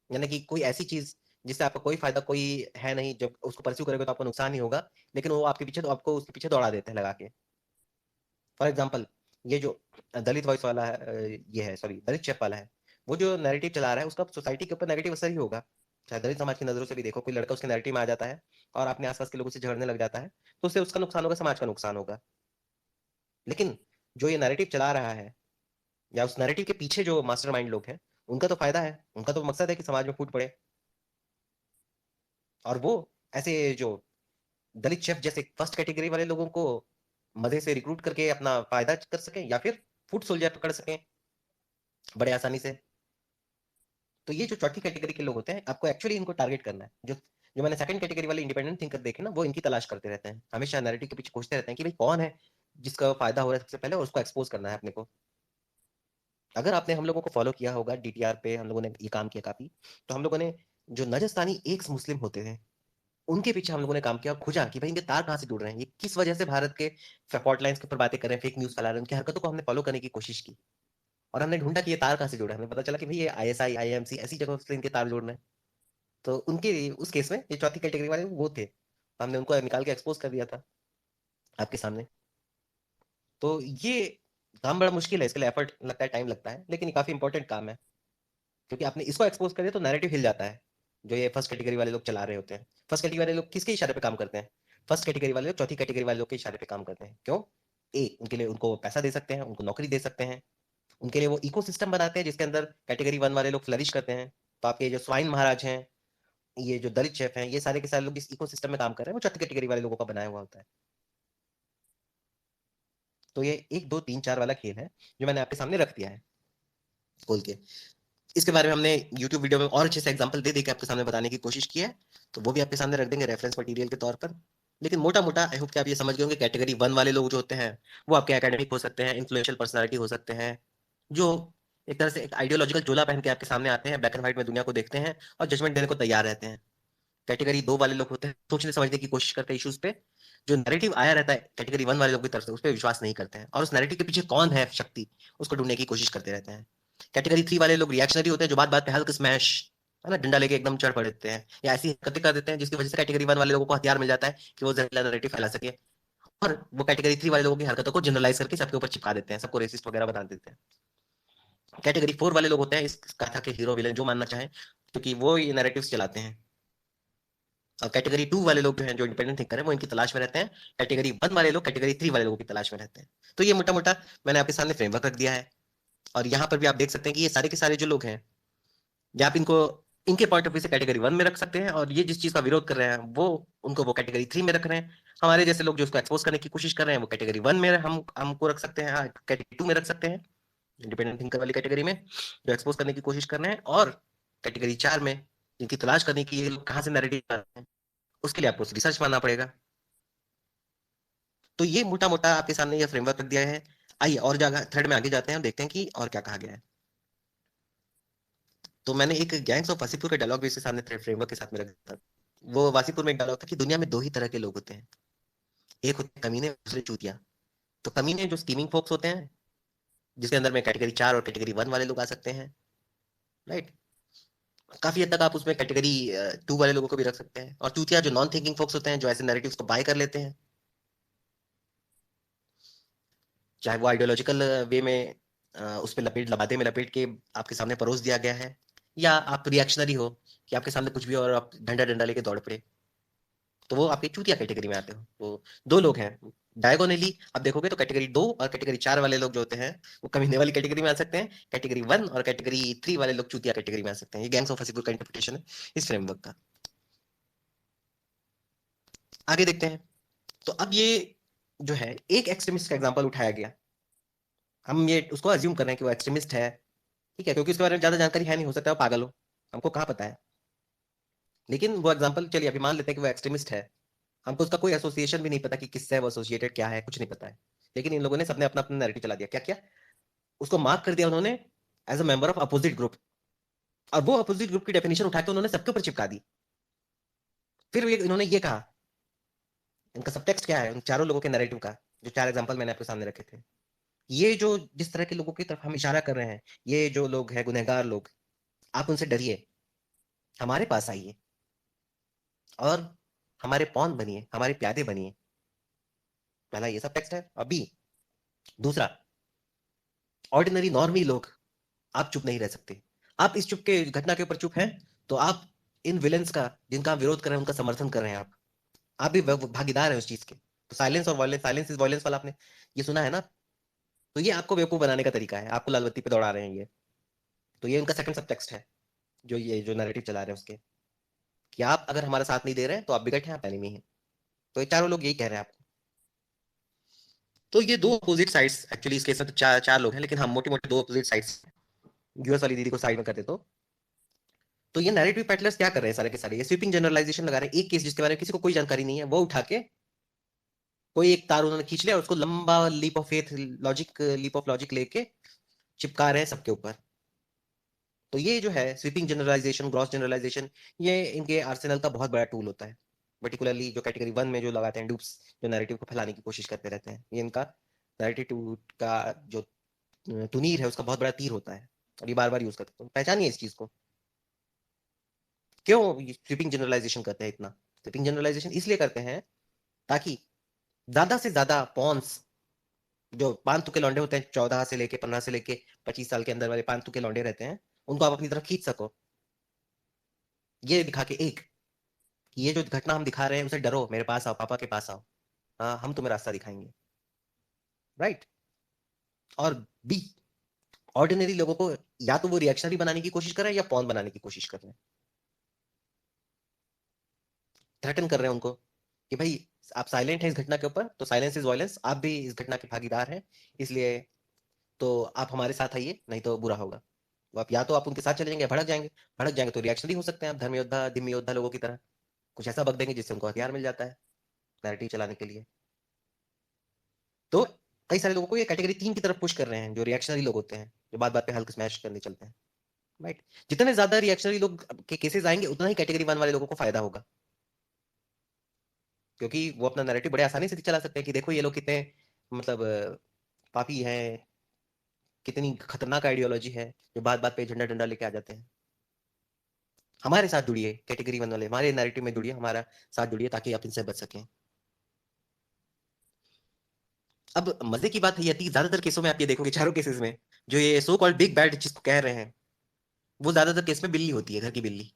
[SPEAKER 1] यानी कि कोई ऐसी चीज जिससे आपका कोई फायदा कोई है नहीं, जब उसको परस्यू करोगे तो आपको नुकसान ही होगा, लेकिन वो आपके पीछे, तो आपको उसके पीछे दौड़ा देते हैं लगा के। फॉर एग्जाम्पल, ये जो दलित वॉइस वाला है, ये है सॉरी दलित चेप वाला है, वो जो नैरेटिव चला रहा है उसका सोसाइटी के ऊपर नेगेटिव असर ही होगा। चाहे दलित समाज की नजरों से भी देखो, कोई लड़का उसके नैरेटिव में आ जाता है और अपने आसपास के लोगों से झगड़ने लग जाता है, तो उससे उसका नुकसान होगा, समाज का नुकसान होगा। लेकिन जो ये नैरेटिव चला रहा है या उस नैरेटिव के पीछे जो मास्टरमाइंड लोग हैं, उनका तो फायदा है, उनका तो मकसद है कि समाज में फूट पड़े, और वो ऐसे जो दलित शेफ जैसे फर्स्ट कैटेगरी वाले लोगों को मजे से रिक्रूट करके अपना फायदा कर सकें, या फिर फुट सोल्जर पकड़ सकें बड़े आसानी से। तो ये जो चौथी कैटेगरी के लोग होते हैं, आपको एक्चुअली इनको टारगेट करना है। जो जो मैंने सेकंड कैटेगरी वाले इंडिपेंडेंट थिंकर देखे ना, वो इनकी तलाश करते रहते हैं, हमेशा नैरेटिव के पीछे खोजते रहते हैं कि भाई कौन है जिसका फायदा हो रहा है सबसे पहले, और उसको एक्सपोज करना है अपने को। अगर आपने हम लोगों को फॉलो किया होगा डीटीआर पे, हम लोगों ने ये काम किया काफी, तो हम लोगों ने जो नजस्तानी एक्स मुस्लिम होते हैं उनके पीछे हम लोगों ने काम किया और खोजा कि भाई इनके तार कहाँ से जुड़ रहे हैं, ये किस वजह से भारत के फॉल्ट लाइंस के ऊपर बातें कर रहे हैं, फेक न्यूज फैला रहे हैं, उनकी हरकतों को हमने फॉलो करने की कोशिश की। और हमने ढूंढा कि ये तार कहाँ से जुड़े हैं, हमें पता चला कि भाई ये आईएसआई आईएमसी ऐसी जगह से इनके तार जुड़ रहे हैं। तो उनके उस केस में ये चौथी कैटेगरी वाले वो थे, हमने उनको निकाल के एक्सपोज कर दिया था आपके सामने। तो ये काम बड़ा मुश्किल है, इसके लिए एफर्ट लगता है, टाइम लगता है, लेकिन ये काफी इंपॉर्टेंट काम है, क्योंकि आपने इसको एक्सपोज कर दिया तो नैरेटिव हिल जाता है जो ये फर्स्ट कैटेगरी वाले लोग चला रहे होते हैं। फर्स्ट कैटेगरी वाले लोग किसके इशारे पे काम करते हैं? फर्स्ट कैटेगरी वाले लोग चौथी कैटेगरी वाले लोग के इशारे पे काम करते हैं। क्यों? उनके लिए उनको पैसा दे सकते हैं, उनको नौकरी दे सकते हैं, उनके लिए वो इकोसिस्टम बनाते हैं जिसके अंदर कैटेगरी वन वाले लोग फ्लरिश करते हैं। तो आपके जो स्वाइन महाराज हैं, ये जो दलित शेफ हैं, ये सारे के सारे लोग इस इकोसिस्टम में काम कर रहे हैं, वो चौथी कैटेगरी वाले लोगों का बनाया हुआ होता है। तो ये 1 2 3 4 वाला खेल है जो मैंने आपके सामने रख दिया है खोल के। इसके बारे में हमने YouTube वीडियो में और अच्छे से एग्जांपल दे दे के आपके सामने बताने की कोशिश की है, तो वो भी आपके सामने रख देंगे रेफरेंस मटेरियल के तौर पर। लेकिन मोटा मोटा आई होप कि आप ये समझ गए होंगे, कैटेगरी वन वाले लोग जो होते हैं वो आपके एकेडमिक हो सकते हैं, इन्फ्लुएंशियल पर्सनालिटी हो सकते हैं, जो एक तरह से एक आइडियोलॉजिकल चोला पहन के आपके सामने आते हैं, ब्लैक एंड व्हाइट में दुनिया को देखते हैं और जजमेंट देने को तैयार रहते हैं। कैटेगरी दो वाले लोग होते हैं, सोचने समझने की कोशिश करते हैं इश्यूज पे, जो नैरेटिव आया रहता है कैटेगरी वन वाले लोग की तरफ से उस पर विश्वास नहीं करते हैं, और उस नैरेटिव के पीछे कौन है शक्ति उसको ढूंढने की कोशिश करते रहते हैं। कैटेगरी थ्री वाले लोग रिएक्शनरी होते हैं, जो बात बात पे हल्क स्मैश है ना, डंडा लेके एकदम चढ़ पड़ते हैं, या ऐसी हरकतें कर देते हैं जिसकी वजह से कैटेगरी वन वाले लोगों को हथियार मिल जाता है कि वो जहरीला नैरेटिव फैला सके, और वो कैटेगरी थ्री वाले लोगों की हरकतों को जनरलाइज करके सबके ऊपर चिपका देते हैं, सबको रेसिस्ट वगैरह बना देते हैं। कैटेगरी फोर वाले लोग होते हैं इस कथा के हीरो विलेन जो मानना चाहें, क्योंकि वो ये नैरेटिव्स चलाते हैं। और कैटेगरी टू वाले लोग जो हैं, जो इंडिपेंडेंट थिंकर हैं, वो इनकी तलाश में रहते हैं। कैटेगरी वन वाले लोग कैटेगरी थ्री वाले लोगों की तलाश में रहते हैं। तो ये मोटा मोटा मैंने आपके सामने फ्रेमवर्क रख दिया है, और यहाँ पर भी आप देख सकते हैं कि ये सारे के सारे जो लोग हैं, या आप इनको इनके पॉइंट ऑफ व्यू से कैटेगरी वन में रख सकते हैं, और ये जिस चीज का विरोध कर रहे हैं वो उनको वो कैटेगरी थ्री में रख रहे हैं। हमारे जैसे लोग जो उसको एक्सपोज करने की कोशिश कर रहे हैं वो कैटेगरी वन में हम हमको रख सकते हैं, कैटेगरी टू में रख सकते हैं, इंडिपेंडेंट थिंकर वाली कैटेगरी में जो एक्सपोज करने की कोशिश कर रहे हैं, और कैटेगरी चार में जिनकी तलाश करने की ये लोग कहाँ से नैरेटिव ला रहे हैं, उसके लिए आपको रिसर्च मानना पड़ेगा। तो ये मोटा मोटा आपके सामने ये फ्रेमवर्क रख दिया है। आइए और जगह थ्रेड में आगे जाते हैं, देखते हैं कि और क्या कहा गया है। तो मैंने एक गैंग्स ऑफ वासीपुर का डायलॉग भी इसके सामने फ्रेमवर्क के साथ में रख दिया था। वो वासीपुर में एक डायलॉग था कि दुनिया में दो ही तरह के लोग होते हैं, एक होते हैं कमीने, दूसरे चूतिया। तो कमीने जो स्कीमिंग फोक्स होते हैं, जिसके अंदर में कैटेगरी चार और कैटेगरी वन वाले लोग आ सकते हैं, राइट। काफी हद तक आप उसमें कैटेगरी टू वाले लोगों को भी रख सकते हैं। और चूतिया जो नॉन थिंकिंग फोक्स होते हैं, जो ऐसे नैरेटिव्स को बाय कर लेते हैं, चाहे वो आइडियोलॉजिकल वे में उस पर लपेट लबादे में लपेट के आपके सामने परोस दिया गया है, या आप रिएक्शनरी हो कि आपके सामने कुछ भी और आप डंडा डंडा लेके दौड़ पड़े, तो वो आपके चूतिया कैटेगरी में आते हो। तो दो लोग हैं डायगोनली आप देखोगे तो कैटेगरी दो और कैटेगरी चार वाले लोग जो होते हैं वो कमीने वाली कैटेगरी में आ सकते हैं, कैटेगरी वन और कैटेगरी थ्री वाले लोग चूतिया कैटेगरी में आ सकते हैं। ये गैंग्स ऑफ वासेपुर का इंटरप्रिटेशन है इस फ्रेमवर्क का। आगे देखते हैं। तो अब ये जो है एक एक्सट्रीमिस्ट का एग्जाम्पल उठाया गया, हम ये उसको अज्यूम कर रहे हैं कि वो एक्सट्रीमिस्ट है, ठीक है, क्योंकि उसके बारे में ज्यादा जानकारी है नहीं, हो सकता है वो पागल हो, हमको कहाँ पता है। लेकिन वो एग्जाम्पल चलिए अभी मान लेते हैं कि वो एक्सट्रीमिस्ट है, हमको उसका कोई एसोसिएशन भी नहीं पता कि किससे है वो एसोसिएटेड, क्या है, कुछ नहीं पता है। लेकिन इन लोगों ने सबने अपना अपना नैरेटिव चला दिया, क्या क्या, उसको मार्क कर दिया उन्होंने as a member of opposite group, और वो अपोजिट ग्रुप की डेफिनेशन उठा के उन्होंने सबके ऊपर चिपका दी। फिर इन्होंने ये कहा, इनका सबटेक्स्ट क्या है उन चारों लोगों के नैरेटिव का, जो चार एग्जांपल मैंने आपके सामने रखे थे। ये जो जिस तरह के लोगों की तरफ हम इशारा कर रहे हैं, ये जो लोग हैं गुनहगार लोग, आप उनसे डरिए, हमारे पास आइए और हमारे पौन बनिए, हमारे प्यादे बनिए। पहला ये सब टेक्स्ट है। अभी दूसरा, ऑर्डिनरी नॉर्मली लोग, आप चुप नहीं रह सकते। आप इस चुप के घटना के ऊपर चुप हैं, तो आप इन विलेंस का, जिनका आप विरोध कर रहे हैं, उनका समर्थन कर रहे हैं। आप भी भागीदार हैं उस चीज के। तो साइलेंस और वायलेंस, साइलेंस इज वायलेंस वाला आपने ये सुना है ना? तो ये आपको बेवकूफ बनाने का तरीका है, आपको लाल बत्ती पे दौड़ा रहे हैं ये। तो ये उनका सेकंड सब टेक्स्ट है, जो ये जो नैरेटिव चला रहे हैं उसके, कि आप अगर हमारा साथ नहीं दे रहे हैं तो आप बिगट हैं, आप एनिमी हैं। तो ये चारों लोग यही कह रहे हैं आपको। तो ये दो अपोजिट साइड्स, एक्चुअली इस केस में तो चार चार लोग हैं, लेकिन हम मोटी मोटी दो अपोजिट साइड्स, यूएस वाली दीदी को साइड में करते तो ये नैरेटिव पैटलर्स क्या कर रहे हैं सारे के सारे, ये स्वीपिंग जनरलाइजेशन लगा रहे हैं। एक केस जिसके बारे में किसी को कोई जानकारी नहीं है, वो उठा के कोई एक तार उन्होंने खींच लिया और उसको लंबा leap of faith, logic, leap of logic लेके चिपका रहे हैं सबके ऊपर। तो ये जो है स्वीपिंग जनरलाइजेशन, ग्रॉस जनरलाइजेशन, ये इनके आर्सेनल का बहुत बड़ा टूल होता है। पर्टिकुलरली जो कैटेगरी 1 में जो लगाते हैं डूप्स, जो नैरेटिव को फैलाने की कोशिश करते रहते हैं, ये इनका नैरेटिव का जो तुनीर है उसका बहुत बड़ा तीर होता है, और ये बार बार यूज करते हैं। तो पहचानिए इस चीज को। क्यों स्वीपिंग जनरलाइजेशन करते हैं इतना? स्वीपिंग जनरलाइजेशन इसलिए करते हैं ताकि ज्यादा से ज्यादा पॉन्स, जो पांच तुके लौंडे होते हैं, 14 से लेके 15 से लेके 25 साल के अंदर वाले पांच तुके लौंडे रहते हैं, उनको आप अपनी तरफ खींच सको। ये दिखा के एक, कि ये जो घटना हम दिखा रहे हैं उसे डरो, मेरे पास आओ, पापा के पास आओ, हाँ हम तुम्हें रास्ता दिखाएंगे, राइट। और बी, ऑर्डिनरी लोगों को या तो वो रिएक्शनरी बनाने की कोशिश कर रहे हैं या पॉन बनाने की कोशिश कर रहे हैं, थ्रेटन कर रहे हैं उनको कि भाई आप साइलेंट हैं इस घटना के ऊपर, तो साइलेंस इज वायलेंस, आप भी इस घटना के भागीदार हैं, इसलिए तो आप हमारे साथ आइए, नहीं तो बुरा होगा। तो आप या तो आप उनके साथ चले जाएंगे, भड़क जाएंगे। भड़क जाएंगे तो रिएक्शनरी हो सकते हैं आप, धर्म योद्धा, दिम्य योद्धा लोगों की तरह कुछ ऐसा बक देंगे जिससे उनको हथियार मिल जाता है नैरेटिव चलाने के लिए। तो कई सारे लोगों को ये कैटेगरी 3 की तरफ पुश कर रहे हैं, जो रिएक्शनरी लोग होते हैं, जो बात बात पे हल्क स्मैश करने चलते हैं, राइट। जितने ज्यादा रिएक्शनरी लोग के केसेस आएंगे, उतना ही कैटेगरी 1 वाले लोगों को फायदा होगा, क्योंकि वो अपना नैरेटिव बड़े आसानी से चला सकते हैं कि देखो ये लोग कितने मतलब पापी हैं, कितनी खतरनाक आइडियोलॉजी है, जो बात बात पे झंडा डंडा लेके आ जाते हैं। हमारे साथ जुड़िए, कैटेगरी 1 वाले हमारे नैरेटिव में जुड़िए, हमारा साथ जुड़िए, ताकि आप इनसे बच सकें। अब मजे की बात ये आती है, ज्यादातर केसों में आप ये देखोगे, चारों केसेस में जो ये सो कॉल्ड बिग बैड जिसको कह रहे हैं, वो ज्यादातर केस में बिल्ली होती है, घर की बिल्ली।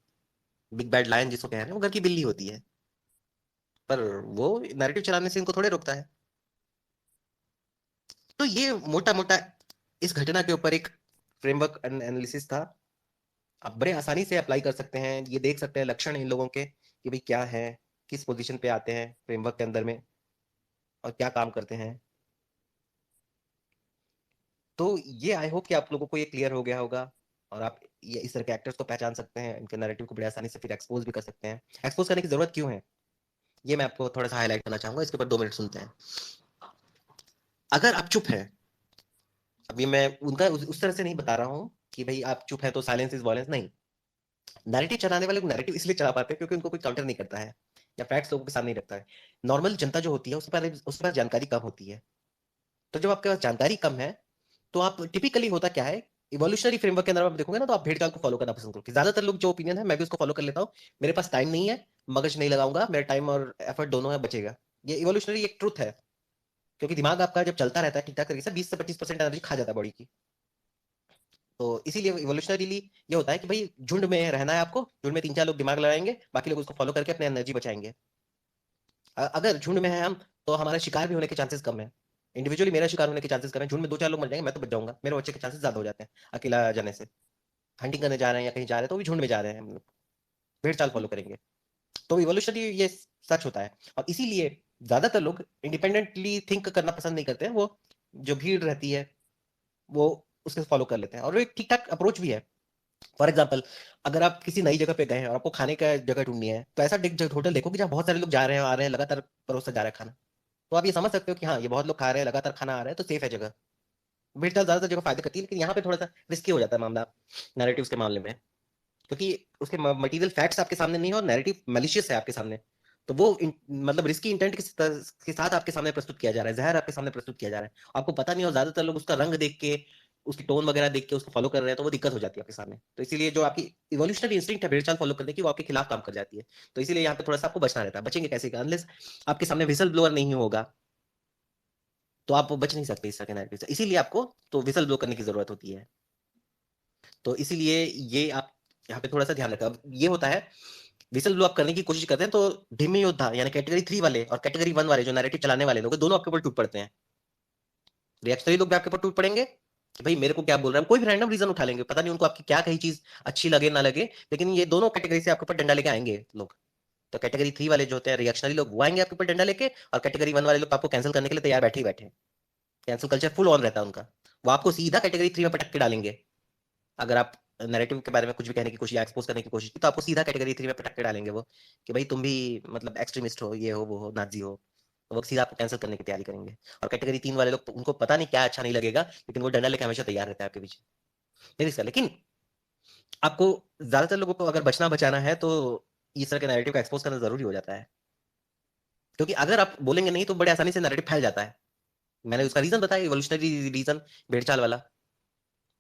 [SPEAKER 1] बिग बैड लायन जिसको कह रहे हैं वो घर की बिल्ली होती है, पर वो नैरेटिव चलाने से इनको थोड़े रोकता है। तो ये मोटा मोटा इस घटना के ऊपर एक फ्रेमवर्क एनालिसिस था। आप बड़े आसानी से अप्लाई कर सकते हैं, ये देख सकते हैं लक्षण इन लोगों के कि भाई क्या है, किस पोजीशन पे आते हैं फ्रेमवर्क के अंदर में, और क्या काम करते हैं। तो ये आई होप कि आप लोगों को ये क्लियर हो गया होगा, और आप ये इस तरह के एक्टर्स को पहचान सकते हैं, इनके नैरेटिव को बड़े आसानी से फिर एक्सपोज भी कर सकते हैं। एक्सपोज करने की जरूरत क्यों है, ये मैं आपको थोड़ा सा हाईलाइट करना चाहूंगा, इसके ऊपर 2 मिनट सुनते हैं। अगर आप चुप हैं, अभी मैं उनका उस तरह से नहीं बता रहा हूँ कि भाई आप चुप है तो साइलेंस इज वायलेंस, नहीं। नैरेटिव चलाने वाले नैरेटिव इसलिए चला पाते हैं क्योंकि उनको कोई काउंटर नहीं करता है, या फैक्ट्स लोगों के सामने नहीं रखता है। नॉर्मल जनता जो होती है उसके पास जानकारी कम होती है। तो जब आपके पास जानकारी कम है, तो आप टिपिकली होता क्या है, इवोल्यूशनरी फ्रेमवर्क के अंदर आप देखोगे ना, तो आप भेड़ चाल को फॉलो करना पसंद करोगे। ज्यादातर लोग जो ओपिनियन है मैं भी उसको फॉलो कर लेता हूँ। मेरे पास टाइम नहीं है, मगज नहीं लगाऊंगा, मेरा टाइम और एफर्ट दोनों है बचेगा। ये इवोल्यूशनरी एक ट्रुथ है, क्योंकि दिमाग आपका जब चलता रहता है ठीक ठाक तरीके से, 20 से 25% एनर्जी खा जाता है बॉडी की। तो इसीलिए इवोल्यूशनरीली ये होता है कि भाई झुंड में रहना है आपको, झुंड में 3-4 लोग दिमाग लगाएंगे, बाकी लोग उसको फॉलो करके अपने एनर्जी बचाएंगे। अगर झुंड में है हम, तो हमारा शिकार भी होने के चांसेस कम है। इंडिविजुअली मेरा शिकार होने के चांसेस कम है, झुंड में 2-4 लोग मर जाएंगे, मैं तो बच जाऊंगा, मेरे बच्चे के चांसेस ज्यादा हो जाते हैं अकेला जाने से। हंटिंग करने जा रहे हैं या कहीं जा रहे हैं तो भी झुंड में जा रहे हैं हम लोग, भेड़ चाल फॉलो करेंगे। तो इवोल्यूशनरी ये सच होता है, और इसीलिए ज्यादातर लोग इंडिपेंडेंटली थिंक करना पसंद नहीं करते हैं। वो जो भीड़ रहती है वो उसके फॉलो कर लेते हैं, और वो एक ठीक ठाक अप्रोच भी है। फॉर एग्जाम्पल, अगर आप किसी नई जगह पे गए हैं और आपको खाने का जगह ढूंढनी है, तो ऐसा होटल देखो कि जहाँ बहुत सारे लोग जा रहे हैं, आ रहे हैं, लगातार परोसा जा रहा है खाना। तो आप ये समझ सकते हो कि हाँ ये बहुत लोग खा रहे हैं, लगातार खाना आ रहा है, तो सेफ है जगह। भीड़ चाल ज्यादातर जगह फायदा करती है, लेकिन यहाँ पे थोड़ा सा रिस्की हो जाता है मामला नैरेटिव्स के मामले में, क्योंकि उसके मटेरियल फैक्ट्स आपके सामने नहीं है और नैरेटिव मैलिशियस है आपके सामने। तो वो मतलब रिस्की इंटेंट के साथ आपके सामने प्रस्तुत किया जा रहा है, जहर आपके सामने प्रस्तुत किया जा रहा है, आपको पता नहीं, और ज्यादातर लोग उसका रंग देख के, उसकी टोन वगैरह देख के उसको फॉलो कर रहे हैं, तो वो दिक्कत हो जाती है आपके सामने। तो इसीलिए जो आपकी इवोल्यूशनरी इंस्टिंक्ट है भेड़चाल फॉलो करने की, वो आपके खिलाफ काम कर जाती है। तो इसीलिए यहाँ पे थोड़ा सा आपको बचना रहता है। बचेंगे कैसे, अनलेस आपके सामने विसल ब्लोअर नहीं होगा, तो आप बच नहीं सकते इस तरह के नैरेटिव से, इसीलिए आपको तो विसल ब्लो करने की जरूरत होती है। तो इसीलिए ये आप यहाँ पे थोड़ा सा ध्यान रखें। अब ये होता है, विसल ब्लो आप करने की कोशिश करते हैं तो ढिम्मी योद्धा यानी कैटेगरी 3 वाले और कैटेगरी 1 वाले जो नैरेटिव चलाने वाले लोग दोनों आपके ऊपर टूट पड़ते हैं। रिएक्शनरी लोग भी आपके ऊपर टूट पड़ेंगे कि भाई मेरे को क्या बोल रहा है, कोई भी रैंडम रीजन उठा लेंगे, पता नहीं उनको आपकी क्या कही चीज अच्छी लगे ना लगे, लेकिन ये दोनों कैटेगरी से आपके ऊपर डंडा लेके आएंगे लोग। तो कैटेगरी 3 वाले जो होते हैं रिएक्शनरी लोग, वो आएंगे आपके ऊपर डंडा लेके, और कैटेगरी 1 वाले लोग आपको कैंसिल करने के लिए तैयार बैठे ही बैठे हैं। कैंसिल कल्चर फुल ऑन रहता है उनका, वो आपको सीधा कैटेगरी 3 में पटक के डालेंगे। अगर आप नैरेटिव के बारे में कुछ भी कहने की कोशिश या एक्सपोज करने की कोशिश की तो आपको सीधा कैटेगरी 3 में पटक के डालेंगे वो, कि भाई तुम भी मतलब एक्सट्रीमिस्ट हो, ये हो वो हो, नाजी हो। तो वो सीधा आपको कैंसिल करने की तैयारी करेंगे। और कैटेगरी 3 वाले लोग, उनको पता नहीं क्या अच्छा नहीं लगेगा, लेकिन वो डंडा लेके हमेशा तैयार रहता है आपके पीछे। नहीं इसका, लेकिन आपको ज्यादातर लोगों को अगर बचना बचाना है तो इस तरह के नैरेटिव का एक्सपोज करना जरूरी हो जाता है, क्योंकि अगर आप बोलेंगे नहीं तो बड़े आसानी से नैरेटिव फैल जाता है। मैंने उसका रीजन बताया, इवोल्यूशनरी रीजन, भेड़चाल वाला।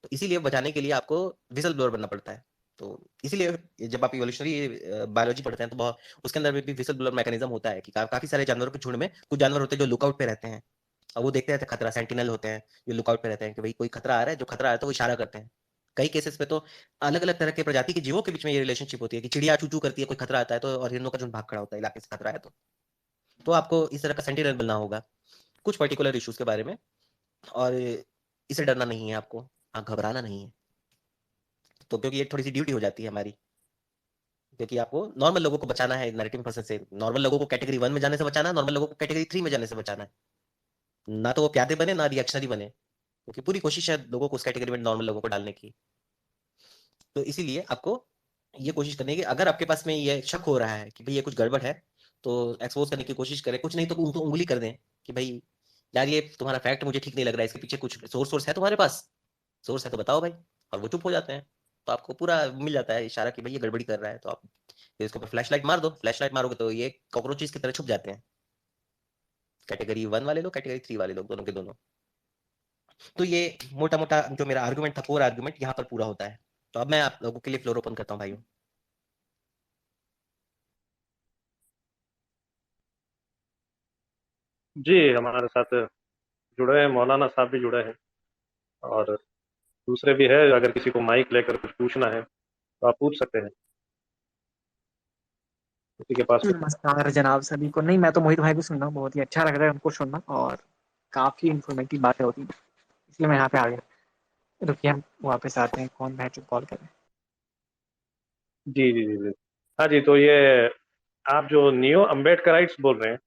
[SPEAKER 1] तो इसीलिए बचाने के लिए आपको विसल ब्लोअर बनना पड़ता है। तो इसीलिए जब आप इवोल्यूशनरी बायोलॉजी पढ़ते हैं तो बहुत उसके अंदर भी विसल ब्लोअर मैकेनिज्म होता है कि काफी सारे जानवरों के झुंड में कुछ जानवर होते हैं जो लुकआउट पे रहते हैं, और वो देखते रहते हैं खतरा, सेंटिनल होते हैं जो लुकआउट पे रहते हैं कि भाई कोई खतरा आ रहा है, जो खतरा आ रहा है तो वो इशारा करते हैं। कई केसेस पे तो अलग अलग तरह के प्रजाति के जीवों के बीच में ये रिलेशनशिप होती है कि चिड़िया चू चू करती है, कोई खतरा आता है तो, और हिरणों का झुंड भाग खड़ा होता है इलाके से खतरा है तो आपको इस तरह का सेंटिनल बनना होगा कुछ पर्टिकुलर इश्यूज के बारे में। और इसे डरना नहीं है आपको, घबराना नहीं है। तो क्योंकि ये थोड़ी सी ड्यूटी हो जाती है हमारी, क्योंकि आपको नॉर्मल लोगों को बचाना है नैरेटिव पर्सन से, नॉर्मल लोगों को कैटेगरी 1 में जाने से बचाना है, नॉर्मल लोगों को कैटेगरी 3 में जाने से बचाना है। ना तो वो प्यादे बने ना रिएक्शनरी बने, क्योंकि पूरी कोशिश है लोगों को उस कैटेगरी में नॉर्मल लोगों को डालने की। तो इसीलिए आपको ये कोशिश करनी है कि अगर आपके पास में ये शक हो रहा है कि भाई ये कुछ गड़बड़ है, तो एक्सपोज करने की कोशिश करें, कुछ नहीं तो उनको उंगली कर दें कि भाई यार ये तुम्हारा फैक्ट मुझे ठीक नहीं लग रहा है, इसके पीछे कुछ सोर्स है तुम्हारे पास, सोर्स है तो बताओ भाई। और वो चुप हो जाते हैं, तो आपको पूरा मिल जाता है इशारा कि भाई ये गड़बड़ी कर रहा है। तो आप फिर इसको फ्लैश लाइट मार दो, फ्लैश लाइट मारोगे तो ये कॉकरोचेस की तरह छुप जाते हैं, कैटेगरी 1 वाले लोग कैटेगरी 3 वाले लोग दोनों के दोनों। तो ये मोटा मोटा जो मेरा आर्गुमेंट था, कोर आर्गुमेंट यहाँ पर पूरा होता है। तो अब मैं आप लोगों के लिए फ्लोर ओपन करता हूँ भाइयों।
[SPEAKER 3] जी, हमारे साथ जुड़े हैं, मौलाना साहब भी जुड़े हैं और दूसरे भी है। अगर किसी को माइक लेकर कुछ पूछना है तो आप पूछ सकते हैं, किसी के पास में।
[SPEAKER 4] नमस्कार जनाब सभी को। नहीं, मैं तो मोहित भाई को सुन रहा हूँ, बहुत ही अच्छा लग रहा है हमको सुनना, और काफी इन्फॉर्मेटिव बातें होती हैं, इसलिए मैं यहाँ पे आ गया। रुकिए, हम वापस आते हैं, कौन भाई जो कॉल कर रहे हैं।
[SPEAKER 3] जी जी जी जी। हाँ जी, तो ये आप जो नियो अम्बेडकराइट्स बोल रहे हैं,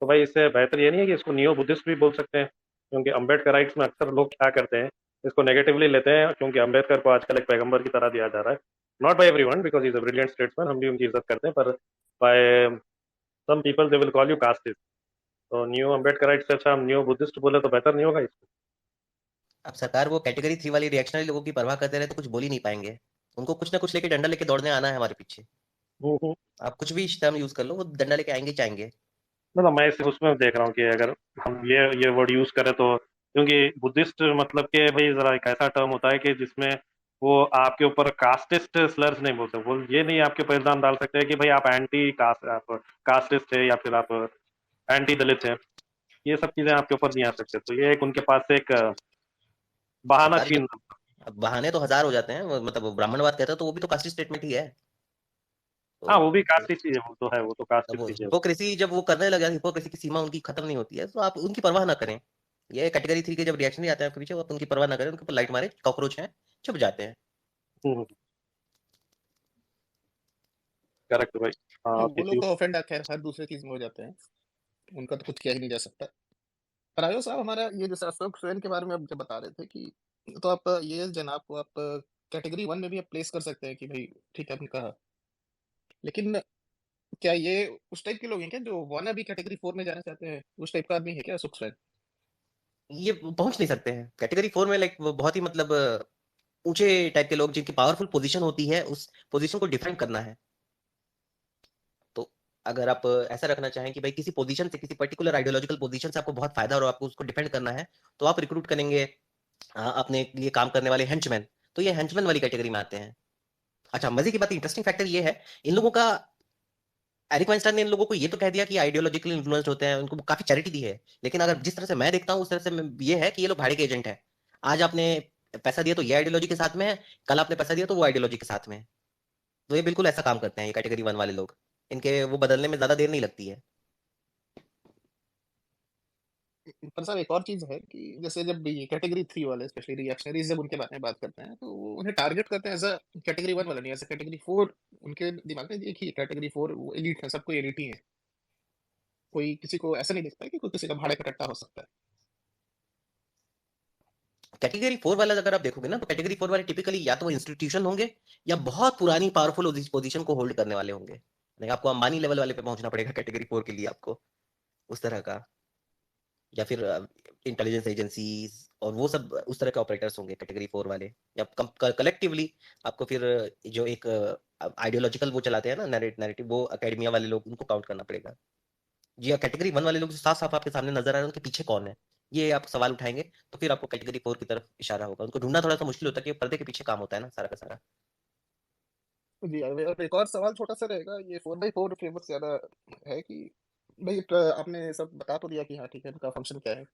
[SPEAKER 3] तो भाई इससे बेहतर ये नहीं है कि इसको नियो बुद्धिस्ट भी बोल सकते हैं? क्योंकि अम्बेडकराइट्स में अक्सर लोग क्या करते हैं, इसको नेगेटिवली लेते हैं, क्योंकि अम्बेडकर को आजकल एक पैगंबर की तरह दिया जा रहा है। Not by everyone, because is a brilliant statesman, हम भी उनकी इज्जत करते हैं, पर by some people they will call you casteist. तो न्यू अम्बेडकराइट से अच्छा हम न्यू बुद्धिस्ट बोले तो बेहतर नहीं होगा इसको?
[SPEAKER 1] अब सरकार वो कैटेगरी 3 वाली रिएक्शनरी लोगों की परवाह करते रहे तो कुछ बोल ही नहीं पाएंगे। उनको कुछ ना कुछ लेके डंडा लेके दौड़ने आना है हमारे पीछे।
[SPEAKER 3] हम्म।
[SPEAKER 1] आप कुछ भी टर्म यूज कर लो, वो डंडा लेके आएंगे ही चाहेंगे।
[SPEAKER 3] मतलब मैं सिर्फ उसमें देख रहा हूँ कि अगर हम ये वर्ड यूज करें तो, क्योंकि बुद्धिस्ट मतलब कि भाई जरा एक ऐसा टर्म होता है कि जिसमें वो आपके ऊपर कास्टिस्ट स्लर्स नहीं बोलते, वो ये नहीं आपके ऊपर इल्जाम डाल सकते हैं कि भाई आप एंटी कास्ट, आप कास्टिस्ट है या फिर आप एंटी दलित है। ये सब चीजें आपके ऊपर नहीं आ सकते, तो ये एक उनके पास से एक बहाना
[SPEAKER 1] सरकार
[SPEAKER 3] छीन।
[SPEAKER 1] जब, अब बहाने तो हजार हो जाते हैं, मतलब वो ब्राह्मणवाद कहता है तो वो भी तो कास्ट स्टेटमेंट ही है।
[SPEAKER 3] हाँ, वो भी
[SPEAKER 1] तो
[SPEAKER 3] कास्टिस्ट चीज है, वो तो है, वो तो
[SPEAKER 1] अब वो
[SPEAKER 3] कास्टिस्ट चीज है।
[SPEAKER 1] हिपोक्रेसी जब वो करने लगे, हिपोक्रेसी की सीमा उनकी खत्म नहीं होती है, तो आप उनकी परवाह ना करें। ये कैटेगरी 3 के जब रिएक्शन नहीं आते हैं आपके पीछे, वो आप उनकी परवाह ना करें, उनके ऊपर लाइट मारे, कॉकरोच हैं, छुप जाते हैं।
[SPEAKER 3] करेक्ट भाई। हाँ,
[SPEAKER 2] वो लोग
[SPEAKER 3] किसी।
[SPEAKER 2] तो ऑफेंड खैर हर दूसरे चीज में हो जाते हैं, उनका तो कुछ किया ही नहीं जा सकता। पर आयो साहब, हमारा ये जैसे अशोक स्वयं के बारे में आप जब बता रहे थे कि, तो आप ये जनाब को आप कैटेगरी 1 में भी आप प्लेस कर सकते हैं कि भाई ठीक है आपने कहा, लेकिन क्या ये उस टाइप के लोग हैं क्या जो वाना भी कैटेगरी 4 में जाना चाहते हैं? उस टाइप का आदमी है क्या अशोक स्वयं?
[SPEAKER 1] ये पहुंच नहीं सकते हैं कैटेगरी 4 में, लाइक वो बहुत ही मतलब ऊंचे टाइप के लोग जिनकी पावरफुल पोजीशन होती है, उस पोजीशन को डिफेंड करना है। तो अगर आप ऐसा रखना चाहें कि भाई किसी पोजीशन से, किसी पर्टिकुलर आइडियोलॉजिकल पोजीशन से आपको बहुत फायदा और आपको उसको डिफेंड करना है, तो आप रिक्रूट करेंगे अपने लिए काम करने वाले हेंचमैन। तो ये हेंचमैन वाली कैटेगरी में आते हैं। अच्छा, मजे की बात, इंटरेस्टिंग फैक्टर ये है, इन लोगों का एरिक वाइंस्टाइन ने इन लोगों को ये तो कह दिया कि आइडियोलॉजिकली इन्फ्लुएंस्ड होते हैं, उनको काफी चैरिटी दी है, लेकिन अगर जिस तरह से मैं देखता हूँ उस तरह से ये है कि ये लोग भाड़े के एजेंट है। आज आपने पैसा दिया तो ये आइडियोलॉजी के साथ में है, कल आपने पैसा दिया तो वो आइडियोलॉजी के साथ में है। तो ये बिल्कुल ऐसा काम करते हैं ये कैटेगरी 1 वाले लोग, इनके वो बदलने में ज्यादा देर नहीं लगती है।
[SPEAKER 2] पर साहब एक और चीज है कि जैसे जब ये कैटेगरी 3 वाले स्पेशली रिएक्शनरीज जब उनके बारे में बात करते हैं तो वो उन्हें टारगेट करते हैं एज अ कैटेगरी 1 वाला नहीं, एज अ कैटेगरी 4। उनके दिमाग में एक ही कैटेगरी 4 वो एलीट है, सब कोई एलीट ही है। कोई किसी को ऐसा नहीं दिखता है कि कोई किसी का भाड़े का कट्टा हो सकता है।
[SPEAKER 1] कैटेगरी 4 वाला अगर आप देखोगे ना, तो कैटेगरी 4 वाले टिपिकली या तो वो इंस्टीट्यूशन होंगे या बहुत पुरानी पावरफुल पोजीशन को होल्ड करने वाले होंगे। नहीं, आपको अंबानी लेवल वाले पे पहुंचना पड़ेगा कैटेगरी 4 के लिए आपको, उस तरह का, या फिर इंटेलिजेंस एजेंसीज और वो सब उस तरह के ऑपरेटर्स होंगे कैटेगरी 4 वाले। या कलेक्टिवली आपको फिर जो एक आइडियोलॉजिकल वो चलाते हैं ना नैरेटिव, वो एकेडमिया वाले लोग, उनको काउंट करना पड़ेगा। जी, कैटेगरी 1 वाले लोग जो साफ साफ आपके सामने नजर आ रहे हैं, उनके पीछे कौन है, ये आप सवाल उठाएंगे तो फिर आपको कैटेगरी 4 की तरफ इशारा होगा। उनको ढूंढना थोड़ा सा मुश्किल होता है कि पर्दे के पीछे काम होता है ना सारा का सारा।
[SPEAKER 2] जी, और एक और सवाल छोटा सा रहेगा, ये 4x4 फ्रेमवर्क ज्यादा है कि भाई आपने सब बता तो दिया कि हाँ ठीक है इनका फंक्शन क्या है,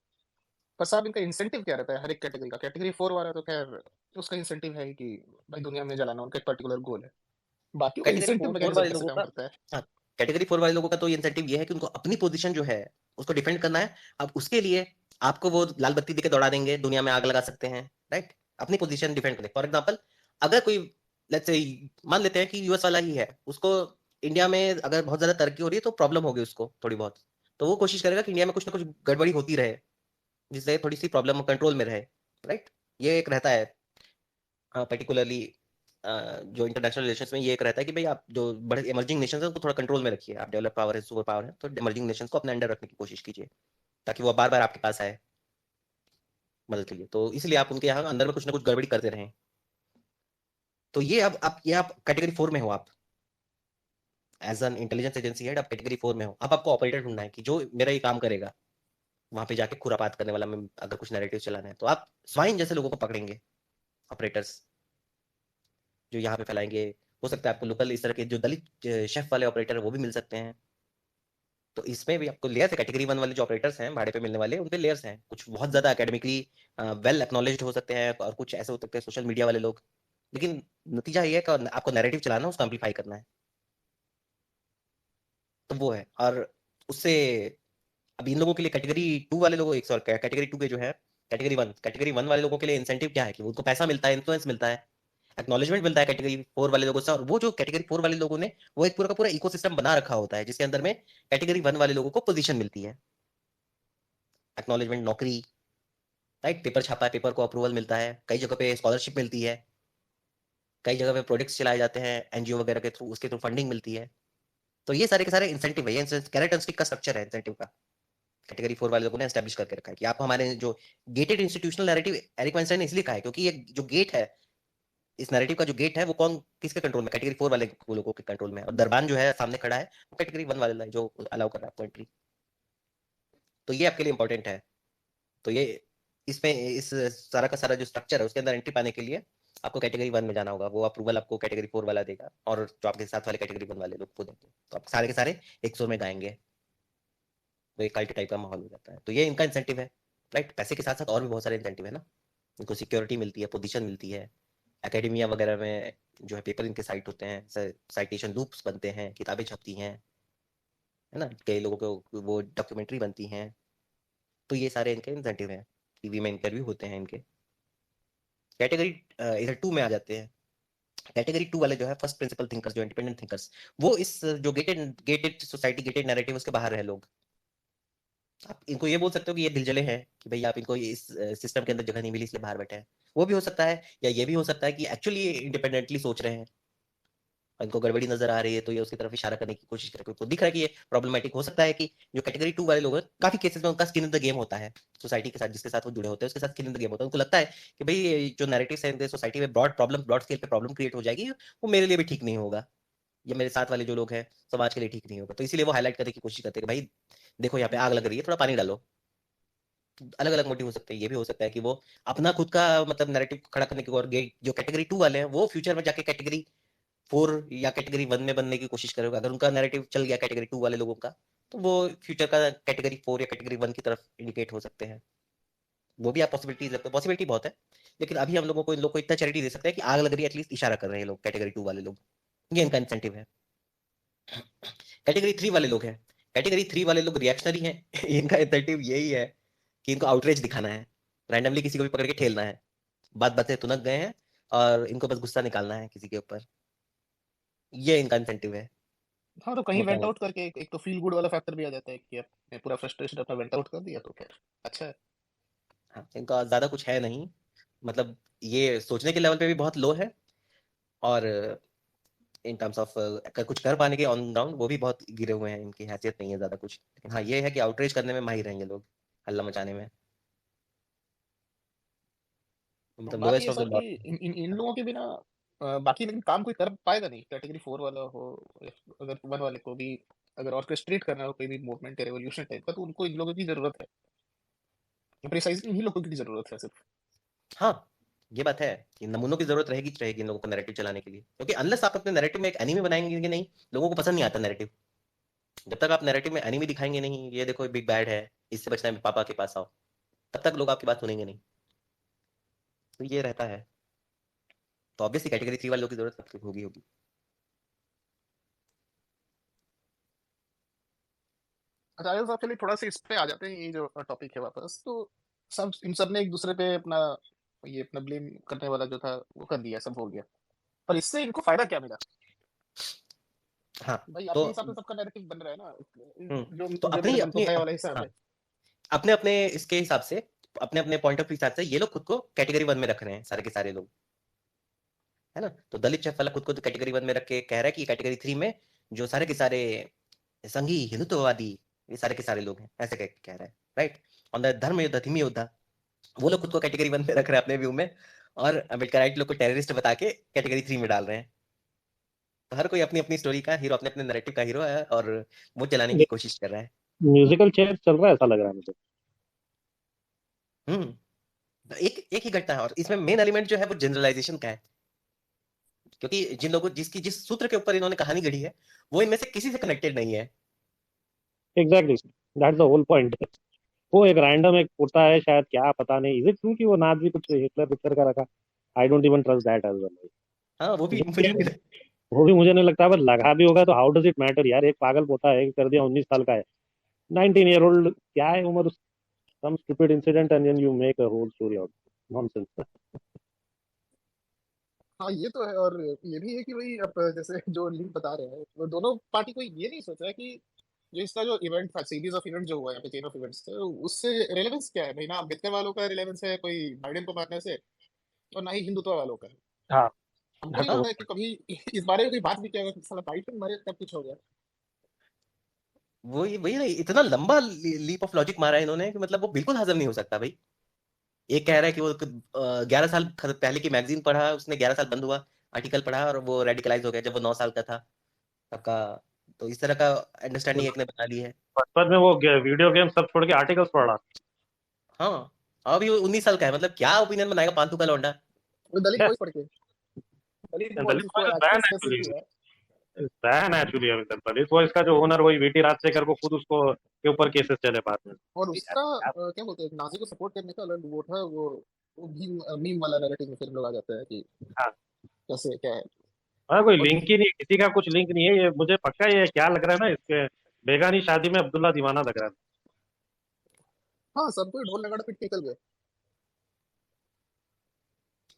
[SPEAKER 2] पर साहब इनका इंसेंटिव क्या रहता है हर एक कैटेगरी का? कैटेगरी 4 वाला तो खैर उसका इंसेंटिव है कि भाई दुनिया में जलाना, उनका एक पर्टिकुलर गोल है। बाकी का
[SPEAKER 1] कैटेगरी
[SPEAKER 2] इंसेंटिव
[SPEAKER 1] 4
[SPEAKER 2] मैकेनिज्म
[SPEAKER 1] वाले
[SPEAKER 2] कैसे
[SPEAKER 1] लोगों
[SPEAKER 2] काम
[SPEAKER 1] का,
[SPEAKER 2] करता है?
[SPEAKER 1] हाँ, कैटेगरी 4 वाले लोगों का तो ये इंसेंटिव ये है कि उनको अपनी पोजीशन जो है उसको डिफेंड करना है। अब उसके लिए आपको वो लाल बत्ती देके दौड़ा देंगे, दुनिया में आग लगा सकते हैं, राइट, अपनी पोजीशन डिफेंड करें। फॉर एग्जांपल, अगर कोई, लेट्स से मान लेते हैं कि यूएस वाला ही है, उसको इंडिया में अगर बहुत ज्यादा तरक्की हो रही है तो प्रॉब्लम होगी उसको थोड़ी बहुत, तो वो कोशिश करेगा कि इंडिया में कुछ ना कुछ गड़बड़ी होती रहे जिससे थोड़ी सी प्रॉब्लम कंट्रोल में रहे, राइट। ये एक रहता है पर्टिकुलरली, जो इंटरनेशनल रिलेशंस में ये एक रहता है कि भाई आप जो बड़े इमर्जिंग नेशंस हैं उनको थोड़ा कंट्रोल में रखिए। आप डेवलप पावर है, सुपर पावर है, तो इमर्जिंग नेशंस को अपने अंडर रखने की कोशिश कीजिए ताकि वो बार बार आपके पास आए मदद के लिए। तो इसलिए आप उनके यहाँ अंदर में कुछ ना कुछ गड़बड़ी करते रहें। तो ये अब आप ये आप कैटेगरी 4 में हो, आप as an intelligence agency head आप कैटेगरी 4 में हो। अब आपको ऑपरेटर ढूंढना है कि जो मेरा ये काम करेगा, वहां पे जाके खुरापात करने वाला, में अगर कुछ नैरेटिव चलाना है तो आप स्वाइन जैसे लोगों को पकड़ेंगे, ऑपरेटर्स जो यहाँ पे फैलाएंगे। हो सकता है आपको लोकल इस तरह के जो दलित शेफ वाले ऑपरेटर है वो भी मिल सकते हैं। तो इसमें भी आपको लेयर्स है। कैटेगरी 1 वाले जो ऑपरेटर्स हैं भाड़े पे मिलने वाले, उनपे लेयर्स हैं। कुछ बहुत ज्यादा एकेडमिकली वेल एक्नॉलेज्ड हो सकते हैं और कुछ ऐसे हो सकते हैं सोशल मीडिया वाले लोग। लेकिन नतीजा ये है कि आपको नैरेटिव चलाना है, उसको एम्पलीफाई करना है, तो वो है। और उससे अब इन लोगों के लिए कैटेगरी 2 वाले लोगों, एक सॉरी, कैटेगरी 2 के जो है, कैटेगरी 1 वाले लोगों के लिए इंसेंटिव क्या है कि उनको पैसा मिलता है, इन्फ्लुएंस मिलता है, एक्नॉलेजमेंट मिलता है कैटेगरी 4 वाले लोगों से। और वो जो कैटेगरी 4 वाले लोगों ने वो एक पूरा का पूरा इकोसिस्टम बना रखा होता है जिसके अंदर में कैटेगरी 1 वाले लोगों को पोजीशन मिलती है, एक्नॉलेजमेंट, नौकरी, राइट, पेपर छापा है, पेपर को अप्रूवल मिलता है, कई जगह पे स्कॉलरशिप मिलती है, कई जगह पे प्रोजेक्ट्स चलाए जाते हैं एनजीओ वगैरह के थ्रू, उसके थ्रू फंडिंग मिलती है। तो ये सारे के सारे इंसेंटिव है, ये कैरेट का स्ट्रक्चर है इंसेंटिव का। कैटेगरी 4 वाले लोगों ने एस्टेब्लिश करके रखा है कि आप हमारे जो gated institutional narrative, Eric Weinstein ने इसलिए कहा है क्योंकि ये जो गेट है, इस नैरेटिव का जो गेट है वो कौन, किसके कंट्रोल में, कैटेगरी 4 वाले लोगों के कंट्रोल में है। और दरबान जो है सामने खड़ा है वो कैटेगरी 1 वाला है जो अलाउ कर रहा है आपको एंट्री। तो ये आपके लिए इंपॉर्टेंट है। तो ये इसमें इस सारा का सारा जो स्ट्रक्चर है उसके अंदर एंट्री पाने के लिए आपको कैटेगरी 1 में जाना होगा। वो अप्रूवल आपको कैटेगरी 4 वाला देगा और जो आपके साथ वाले कैटेगरी 1 वाले लोग को देंगे, तो आप सारे के सारे एक सुर में गाएंगे। तो एक कल्ट टाइप का माहौल हो जाता है। तो ये इनका इंसेंटिव है, राइट। पैसे के साथ साथ और भी बहुत सारे इंसेंटिव है ना, इनको सिक्योरिटी मिलती है, पोजीशन मिलती है, एकेडमिया वगैरह में जो है पेपर इनके साइट होते हैं, साइटेशन लूप्स बनते हैं, किताबें छपती हैं, है ना, कई लोगों को वो डॉक्यूमेंट्री बनती हैं। तो ये सारे इनके इंसेंटिव हैं। टीवी में इंटरव्यू होते हैं इनके। कैटेगरी इधर 2 में आ जाते हैं। कैटेगरी 2 वाले जो है फर्स्ट प्रिंसिपल थिंकर्स, जो इंडिपेंडेंट थिंकर्स, वो इस जो गेटेड सोसाइटी, गेटेड नैरेटिव उसके बाहर है लोग। आप इनको ये बोल सकते हो कि ये दिलजले हैं कि भाई आप इनको इस सिस्टम के अंदर जगह नहीं मिली इसलिए बाहर बैठे हैं। वो भी हो सकता है, या ये भी हो सकता है कि एक्चुअली इंडिपेंडेंटली सोच रहे हैं और इनको गड़बड़ी नजर आ रही है तो ये उसकी तरफ इशारा करने की कोशिश करें। तो दिख रहा है कि ये प्रॉब्लमैटिक हो सकता है कि जो कैटेगरी 2 वाले लोग हैं, काफी केसेस में उनका स्किन इन द गेम होता है सोसाइटी के साथ, जिसके साथ वो जुड़े होते हैं उसके साथ स्किन इन द गेम होता है। उनको लगता है कि भाई ये जो नैरेटिव्स है सोसाइटी में ब्रॉड स्केल पे प्रॉब्लम क्रिएट हो जाएगी, वो मेरे लिए भी ठीक नहीं होगा, या मेरे साथ वाले जो लोग हैं समाज के लिए ठीक नहीं होगा। तो इसीलिए वो हाईलाइट करने की कोशिश करते हैं कि भाई देखो यहाँ पे आग लग रही है, थोड़ा पानी डालो। अलग अलग मोटिव हो सकते हैं। ये भी हो सकता है कि वो अपना खुद का मतलब नैरेटिव खड़ा करने की, और जो कैटेगरी 2 वाले हैं वो फ्यूचर में जाके कैटेगरी 4 या कैटेगरी 1 में बनने की कोशिश करेगा, अगर उनका नैरेटिव चल गया कैटेगरी 2 वाले लोगों का, तो वो फ्यूचर का कैटेगरी 4 या कैटेगरी 1 की तरफ इंडिकेट हो सकते हैं। वो भी आप पॉसिबिलिटी बहुत है, लेकिन अभी हम लोगों को इन लोग को इतना चैरिटी दे सकते हैं कि आग लग रही है, एटलीस्ट इशारा कर रहे हैं लोग कैटेगरी 2 वाले लोग, ये इनका इंसेंटिव है। कैटेगरी 3 वाले लोग हैं, कैटेगरी 3 वाले लोग रिएक्शनरी हैं इनका इंसेंटिव यही है कि इनको आउटरीच दिखाना है, रैंडमली किसी को भी पकड़ के ठेलना है, बात बातें तुनक गए हैं और इनको बस गुस्सा निकालना है किसी के ऊपर, ये इनका इंसेंटिव है।
[SPEAKER 2] हाँ, तो कहीं
[SPEAKER 1] मोटा
[SPEAKER 2] वेंट
[SPEAKER 1] मोटा
[SPEAKER 2] आउट करके एक तो फील गुड वाला फैक्टर भी आ जाता है कि आपने पूरा फ्रस्ट्रेशन अपना वेंट आउट कर दिया, तो क्या अच्छा है।
[SPEAKER 1] हाँ, इनका ज्यादा कुछ है नहीं, मतलब ये सोचने के लेवल पे भी बहुत लो है, और इन टर्म्स ऑफ कुछ कर पाने के ऑन ग्राउंड वो भी बहुत गिरे हुए हैं, इनकी हैसियत नहीं है ज्यादा कुछ, लेकिन हाँ ये है कि आउटरीच करने में माहिर हैं ये लोग, हल्ला मचाने में,
[SPEAKER 2] तो
[SPEAKER 1] मतलब
[SPEAKER 2] बात ये
[SPEAKER 1] लोएस्ट
[SPEAKER 2] है
[SPEAKER 1] ऑफ
[SPEAKER 2] सर
[SPEAKER 1] द
[SPEAKER 2] कि
[SPEAKER 1] लॉट।
[SPEAKER 2] इन लोगों के बिना बाकी लेकिन काम कोई कर पाएगा नहीं, कैटेगरी 4 वाला हो या अगर 1 वाले को भी अगर ऑर्केस्ट्रेट करना हो कोई भी मूवमेंट या रेवोल्यूशन टाइप का, तो उनको इन लोगों की जरूरत है, प्रिसाइजली इन्हीं लोगों की जरूरत है सिर्फ।
[SPEAKER 1] हाँ ये बात है कि नमूनों की जरूरत रहेगी इन लोगों को नैरेटिव चलाने के लिए, क्योंकि अनलेस आप अपने नैरेटिव में एक एनीमे बनाएंगे कि नहीं, लोगों को पसंद नहीं आता नैरेटिव, जब तक आप नैरेटिव में एनीमे दिखाएंगे नहीं, ये देखो बिग बैड है, इससे बचना है पापा के पास आओ, तब तक लोग आपकी बात सुनेंगे नहीं, तो ये रहता है, तो ऑब्वियसली कैटेगरी 3 वालों की जरूरत होगी।
[SPEAKER 2] अच्छा आयल साहब, चलिए थोड़ा सा इस पे आ जाते हैं, ये जो टॉपिक है वापस, तो सब इन सब ने एक दूसरे पे अपना ये अपना ब्लेम करने वाला जो था वो कर दिया, सब हो गया, पर इससे इनको फायदा क्या मिला?
[SPEAKER 1] हाँ
[SPEAKER 2] भाई
[SPEAKER 1] तो
[SPEAKER 2] आपके हिसाब से सबका नैरेटिव बन रहा है ना, जो
[SPEAKER 1] तो
[SPEAKER 2] जो मेरे
[SPEAKER 1] अपनी
[SPEAKER 2] मन को
[SPEAKER 1] अपनी
[SPEAKER 2] है वाला हिसाब
[SPEAKER 1] हाँ,
[SPEAKER 2] है।
[SPEAKER 1] अपने अपने इसके हिसाब से, अपने अपने पॉइंट ऑफ व्यू हिसाब से ये लोग खुद को कैटेगरी 1 में रख रहे हैं, सारे के सारे लोग, है ना। तो दलित शेफ वाला खुद को कैटेगरी 1 में रख के कह रहा है कि कैटेगरी 3 में जो सारे के सारे संघी हिंदुत्ववादी, ये सारे के सारे लोग हैं, ऐसे कह रहा है, राइट। ऑन द धर्म योद्धा, धीमी योद्धा, वो लोग खुद को कैटेगरी 1 में रख रहे हैं अपने व्यू में, और अम्बेडकराइट लोग को टेररिस्ट बता के कैटेगरी 3 में डाल रहे हैं। तो हर कोई अपनी अपनी स्टोरी का हीरो, अपने अपने नैरेटिव का हीरो है, और वो चलाने की कोशिश कर रहा है।
[SPEAKER 3] म्यूजिकल चेयर चल रहा है ऐसा लग रहा है मुझे।
[SPEAKER 1] एक एक ही घटना है, और इसमें मेन एलिमेंट जो है वो जनरलाइजेशन का है, क्योंकि जिन लोगों जिस सूत्र के ऊपर इन्होंने कहानी गढ़ी है, वो इनमें से किसी से कनेक्टेड नहीं है।
[SPEAKER 3] Exactly, that's the whole point. वो एक रैंडम एक कुर्ता है शायद, क्या पता नहीं, इज इट ट्रू कि वो नाजी कुछ हिटलर पिक्चर का रखा? I don't even trust that as well.
[SPEAKER 1] हाँ वो भी
[SPEAKER 3] जो भी
[SPEAKER 1] मुझे
[SPEAKER 3] है, वो भी मुझे नहीं लगता, बस लगा भी होगा तो हाउ डज इट मैटर यार, एक पागल पोता है कर दिया, 19 साल का है, 19 ईयर ओल्ड, क्या है उम्र, some stupid incident and then you make a whole story out, nonsense.
[SPEAKER 2] हाँ ये तो है, और ये भी है कि भाई अब जैसे जो लिंक बता रहे हैं, वो दोनों पार्टी को ये नहीं सोच रहा है कि जो इसका जो इवेंट था, सीरीज ऑफ इवेंट जो हुआ है, चेन ऑफ इवेंट्स थे, उससे रेलेवेंस क्या है भाई? ना अम्बेडकर वालों का रेलेवेंस है कोई बाइडेन को मारने से, और ना ही हिंदुत्व वालों का है।
[SPEAKER 3] हाँ
[SPEAKER 2] हमको नहीं
[SPEAKER 1] हाँ
[SPEAKER 2] लग रहा है कि कभी इस बारे में कोई बात भी किया होगा कि साला बाइडेन मरे तब कुछ हो गया।
[SPEAKER 1] वही वही ना, इतना लंबा लीप ऑफ लॉजिक मारा है इन्होंने कि मतलब वो बिल्कुल हजम नहीं हो सकता भाई। एक कह रहा है कि वो 11 साल पहले की मैगजीन पढ़ा उसने, 11 साल बंद हुआ, आर्टिकल पढ़ा और वो रेडिकलाइज हो गया जब वो 9 साल का था, सबका। तो इस तरह का अंडरस्टैंडिंग एक ने बना ली है।
[SPEAKER 3] बचपन में वो वीडियो गेम सब छोड़ के आर्टिकल्स पढ़ रहा।
[SPEAKER 1] हाँ, अभी वो 19 साल का है, मतलब क्या ओपिनियन बनाएगा फालतू का लौंडा।
[SPEAKER 2] वो दलित बॉयज पढ़ के, दलित बॉयज
[SPEAKER 3] दलित
[SPEAKER 2] उसको
[SPEAKER 3] voice
[SPEAKER 2] actual
[SPEAKER 3] ban
[SPEAKER 2] specific
[SPEAKER 3] actually,
[SPEAKER 2] किया है।
[SPEAKER 3] बैन एक्चुअली अभी तक। दलित वॉइस का जो ओनर वही वीटी राजशेखर को खुद उसको के ऊपर केसेस चले बाद में।
[SPEAKER 2] और उसका क्या बोलते हैं, नाजी को सपोर्ट करने का अलग वो था, वो भीम मीम वाला नैरेटिव में फिर लोग आ जाते हैं कि
[SPEAKER 3] हाँ
[SPEAKER 2] कैसे क्या है।
[SPEAKER 3] हाँ, कोई
[SPEAKER 2] और
[SPEAKER 3] लिंक ही नहीं, किसी का कुछ लिंक नहीं है, ये मुझे पक्का ये क्या लग रहा है ना, इसके बेगानी शादी में अब्दुल्ला दीवाना लग रहा है।
[SPEAKER 2] हाँ, सब कोई ढोल नगाड़ा पीट के निकल गए।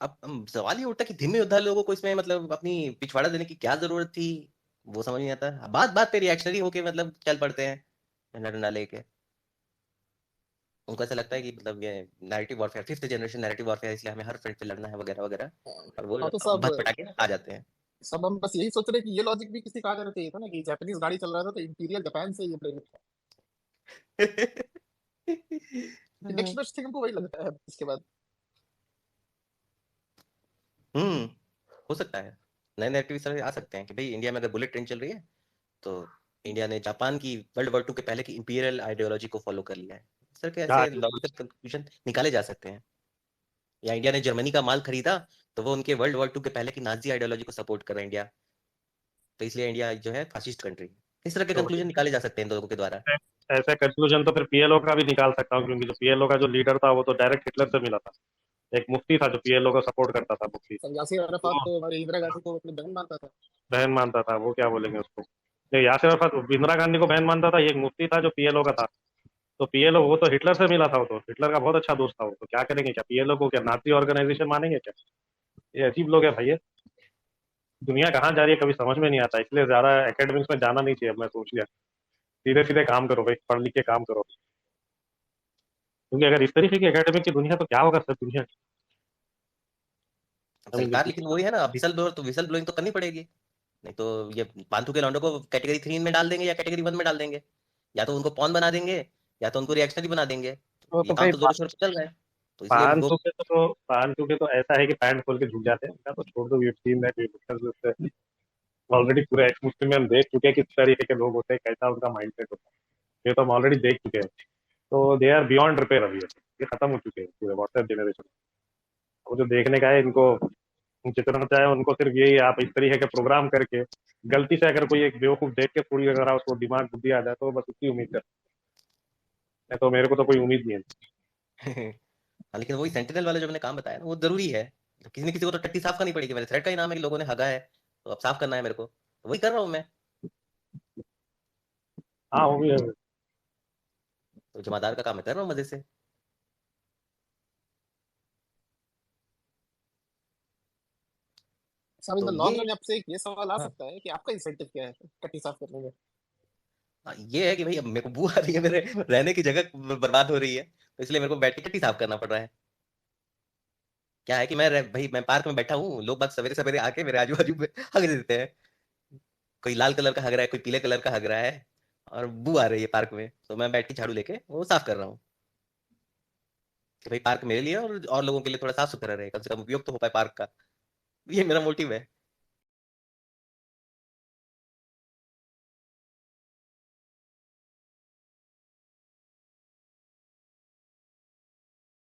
[SPEAKER 1] अब सवाल ये उठता कि धीमे योद्धा लोगों को इसमें मतलब अपनी पिछवाड़ा देने की क्या जरूरत थी, वो समझ नहीं आता। बात बात पे रिएक्शनरी होके मतलब चल पड़ते हैं डंडा डंडा लेके। उनको ऐसा लगता है कि मतलब ये narrative warfare, 5th generation narrative warfare, इसलिए हमें हर फ्रंट पे लड़ना है वगैरह वगैरह, और वो
[SPEAKER 2] हाँ तो सब
[SPEAKER 1] भत पटाके आ जाते हैं।
[SPEAKER 2] सब हम बस यही सोच रहे हैं कि ये लॉजिक भी किसी का आ जाना चाहिए था ना, कि जापानीज गाड़ी चल रहा था तो इंटीरियर जापान से ये प्रेरित था। नेक्स्ट बेस्ट थिंग हमको वही लगता है इसके बाद।
[SPEAKER 1] हम्म हो सकता है नए नैरेटिव इस तरह से आ सकते हैं कि भाई इंडिया में अगर बुलेट ट्रेन चल रही है, तो इंडिया ने जापान की वर्ल्ड वॉर 2 के पहले की इंपीरियल आइडियोलॉजी को फॉलो कर लिया है। इस तरह के
[SPEAKER 3] हाँ
[SPEAKER 1] ऐसे लॉजिकल कंक्लूजन निकाले जा सकते हैं। या इंडिया ने जर्मनी का माल खरीदा, तो वो उनके वर्ल्ड वॉर 2 के पहले की नाजी आइडियोलॉजी को सपोर्ट कर रहा है इंडिया, तो इसलिए इंडिया जो है फासिस्ट कंट्री। इस तरह के
[SPEAKER 3] तो
[SPEAKER 1] कंक्लूजन निकाले जा सकते हैं इन लोगों के द्वारा।
[SPEAKER 3] ऐसा कंक्लूजन तो फिर पीएलओ का भी निकाल सकता हूँ, क्योंकि जो पीएलओ का जो लीडर था वो तो डायरेक्ट हिटलर से मिला था। एक मुफ्ती था जो पीएलओ को सपोर्ट करता था, मुफ्ती।
[SPEAKER 2] सर यासिर अराफात
[SPEAKER 3] वो
[SPEAKER 2] तो हमारे इंदिरा गांधी को अपनी बहन मानता था।
[SPEAKER 3] बहन मानता था, वो क्या बोलेंगे उसको। नहीं, यासिर अराफत इंदिरा गांधी को बहन मानता था, ये एक मुफ्ती था जो पीएलओ का था। तो पीएलओ वो तो हिटलर से मिला था, वो तो हिटलर का बहुत अच्छा दोस्त था। वो तो क्या करेंगे, क्या पीएलओ को क्या नाजी ऑर्गेनाइजेशन मानेंगे क्या? ये अजीब लोग है भाई ये। दुनिया कहाँ जा रही है कभी समझ में नहीं आता, इसलिए ज्यादा एकेडमिक्स में जाना नहीं चाहिए। अब मैं सोच लिया सीधे सीधे काम करो भाई, पढ़ लिख के काम करो, क्योंकि अगर इस तरीके की एकेडमिक की दुनिया तो क्या होगा सर दुनिया की। I mean,
[SPEAKER 1] सरकार लेकिन वही है ना, विसल ब्लोइंग तो करनी पड़ेगी। नहीं तो ये पांथू के लौंडों को कैटेगरी 3 में डाल देंगे या कैटेगरी 1 में डाल देंगे। या तो उनको पॉन बना देंगे या तो उनको रिएक्शनरी बना देंगे।
[SPEAKER 3] वो
[SPEAKER 1] ये
[SPEAKER 3] तो
[SPEAKER 1] काम
[SPEAKER 3] भाई
[SPEAKER 1] तो जोरों शोरों से चल रहा है। तो इसलिए वो
[SPEAKER 3] पान के तो ऐसा है कि पैंट खोल के झुक जाते हैं, उनका तो छोड़ दो। वी सीन दैट ऑलरेडी पूरे एक्स मुस्लिम में हम देख चुके हैं किस तरीके के लोग होते हैं, कैसा उनका माइंडसेट होता है। ये तो हम ऑलरेडी देख चुके हैं। तो दे आर बियॉन्ड रिपेयर अभी, ये खत्म हो चुके हैं पूरे व्हाट्सएप जनरेशन। वो जो देखने का है इनको, जितना चाहे उनको सिर्फ यही, आप इस तरीके के प्रोग्राम करके गलती से अगर कोई एक बेवकूफ देख के थोड़ी अगर उसको दिमाग बुद्धि आ जाए तो बस उसकी उम्मीद कर। नहीं तो मेरे को तो कोई उम्मीद नहीं है।
[SPEAKER 1] हाँ, लेकिन वही सेंटिनल वाला जो मैंने काम बताया ना, वो जरूरी है। तो किसी न किसी को तो टट्टी साफ करनी पड़ेगी। मेरे थ्रेड का ही नाम है कि लोगों ने हगा है, तो अब साफ करना है मेरे को, तो वही कर रहा हूँ मैं।
[SPEAKER 3] हाँ वो भी है।
[SPEAKER 1] तो जमादार का काम मैं कर रहा हूँ मजे से।
[SPEAKER 2] साहब इन द
[SPEAKER 1] तो
[SPEAKER 2] लॉन्ग
[SPEAKER 1] ये
[SPEAKER 2] रन आपसे एक ये सवाल आ
[SPEAKER 1] हाँ,
[SPEAKER 2] सकता है कि आपका इंसेंटिव क्या है टट्टी साफ करने में।
[SPEAKER 1] ये है कि भाई अब मेरे को बू आ रही है, मेरे रहने की जगह बर्बाद हो रही है, तो इसलिए मेरे को बैठ के टट्टी साफ करना पड़ रहा है। क्या है कि भाई मैं पार्क में बैठा हूँ, लोग बाग सवेरे सवेरे आके मेरे आजू बाजू में हग देते हैं। कोई लाल कलर का हग रहा है, कोई पीले कलर का हग रहा है, और बू आ रही है पार्क में, तो मैं बैठ के झाड़ू लेके वो साफ कर रहा हूँ कि भाई पार्क मेरे लिए और लोगों के लिए थोड़ा साफ सुथरा रहे, कम से कम उपयोग तो हो पाए पार्क का। ये मेरा मोटिव है।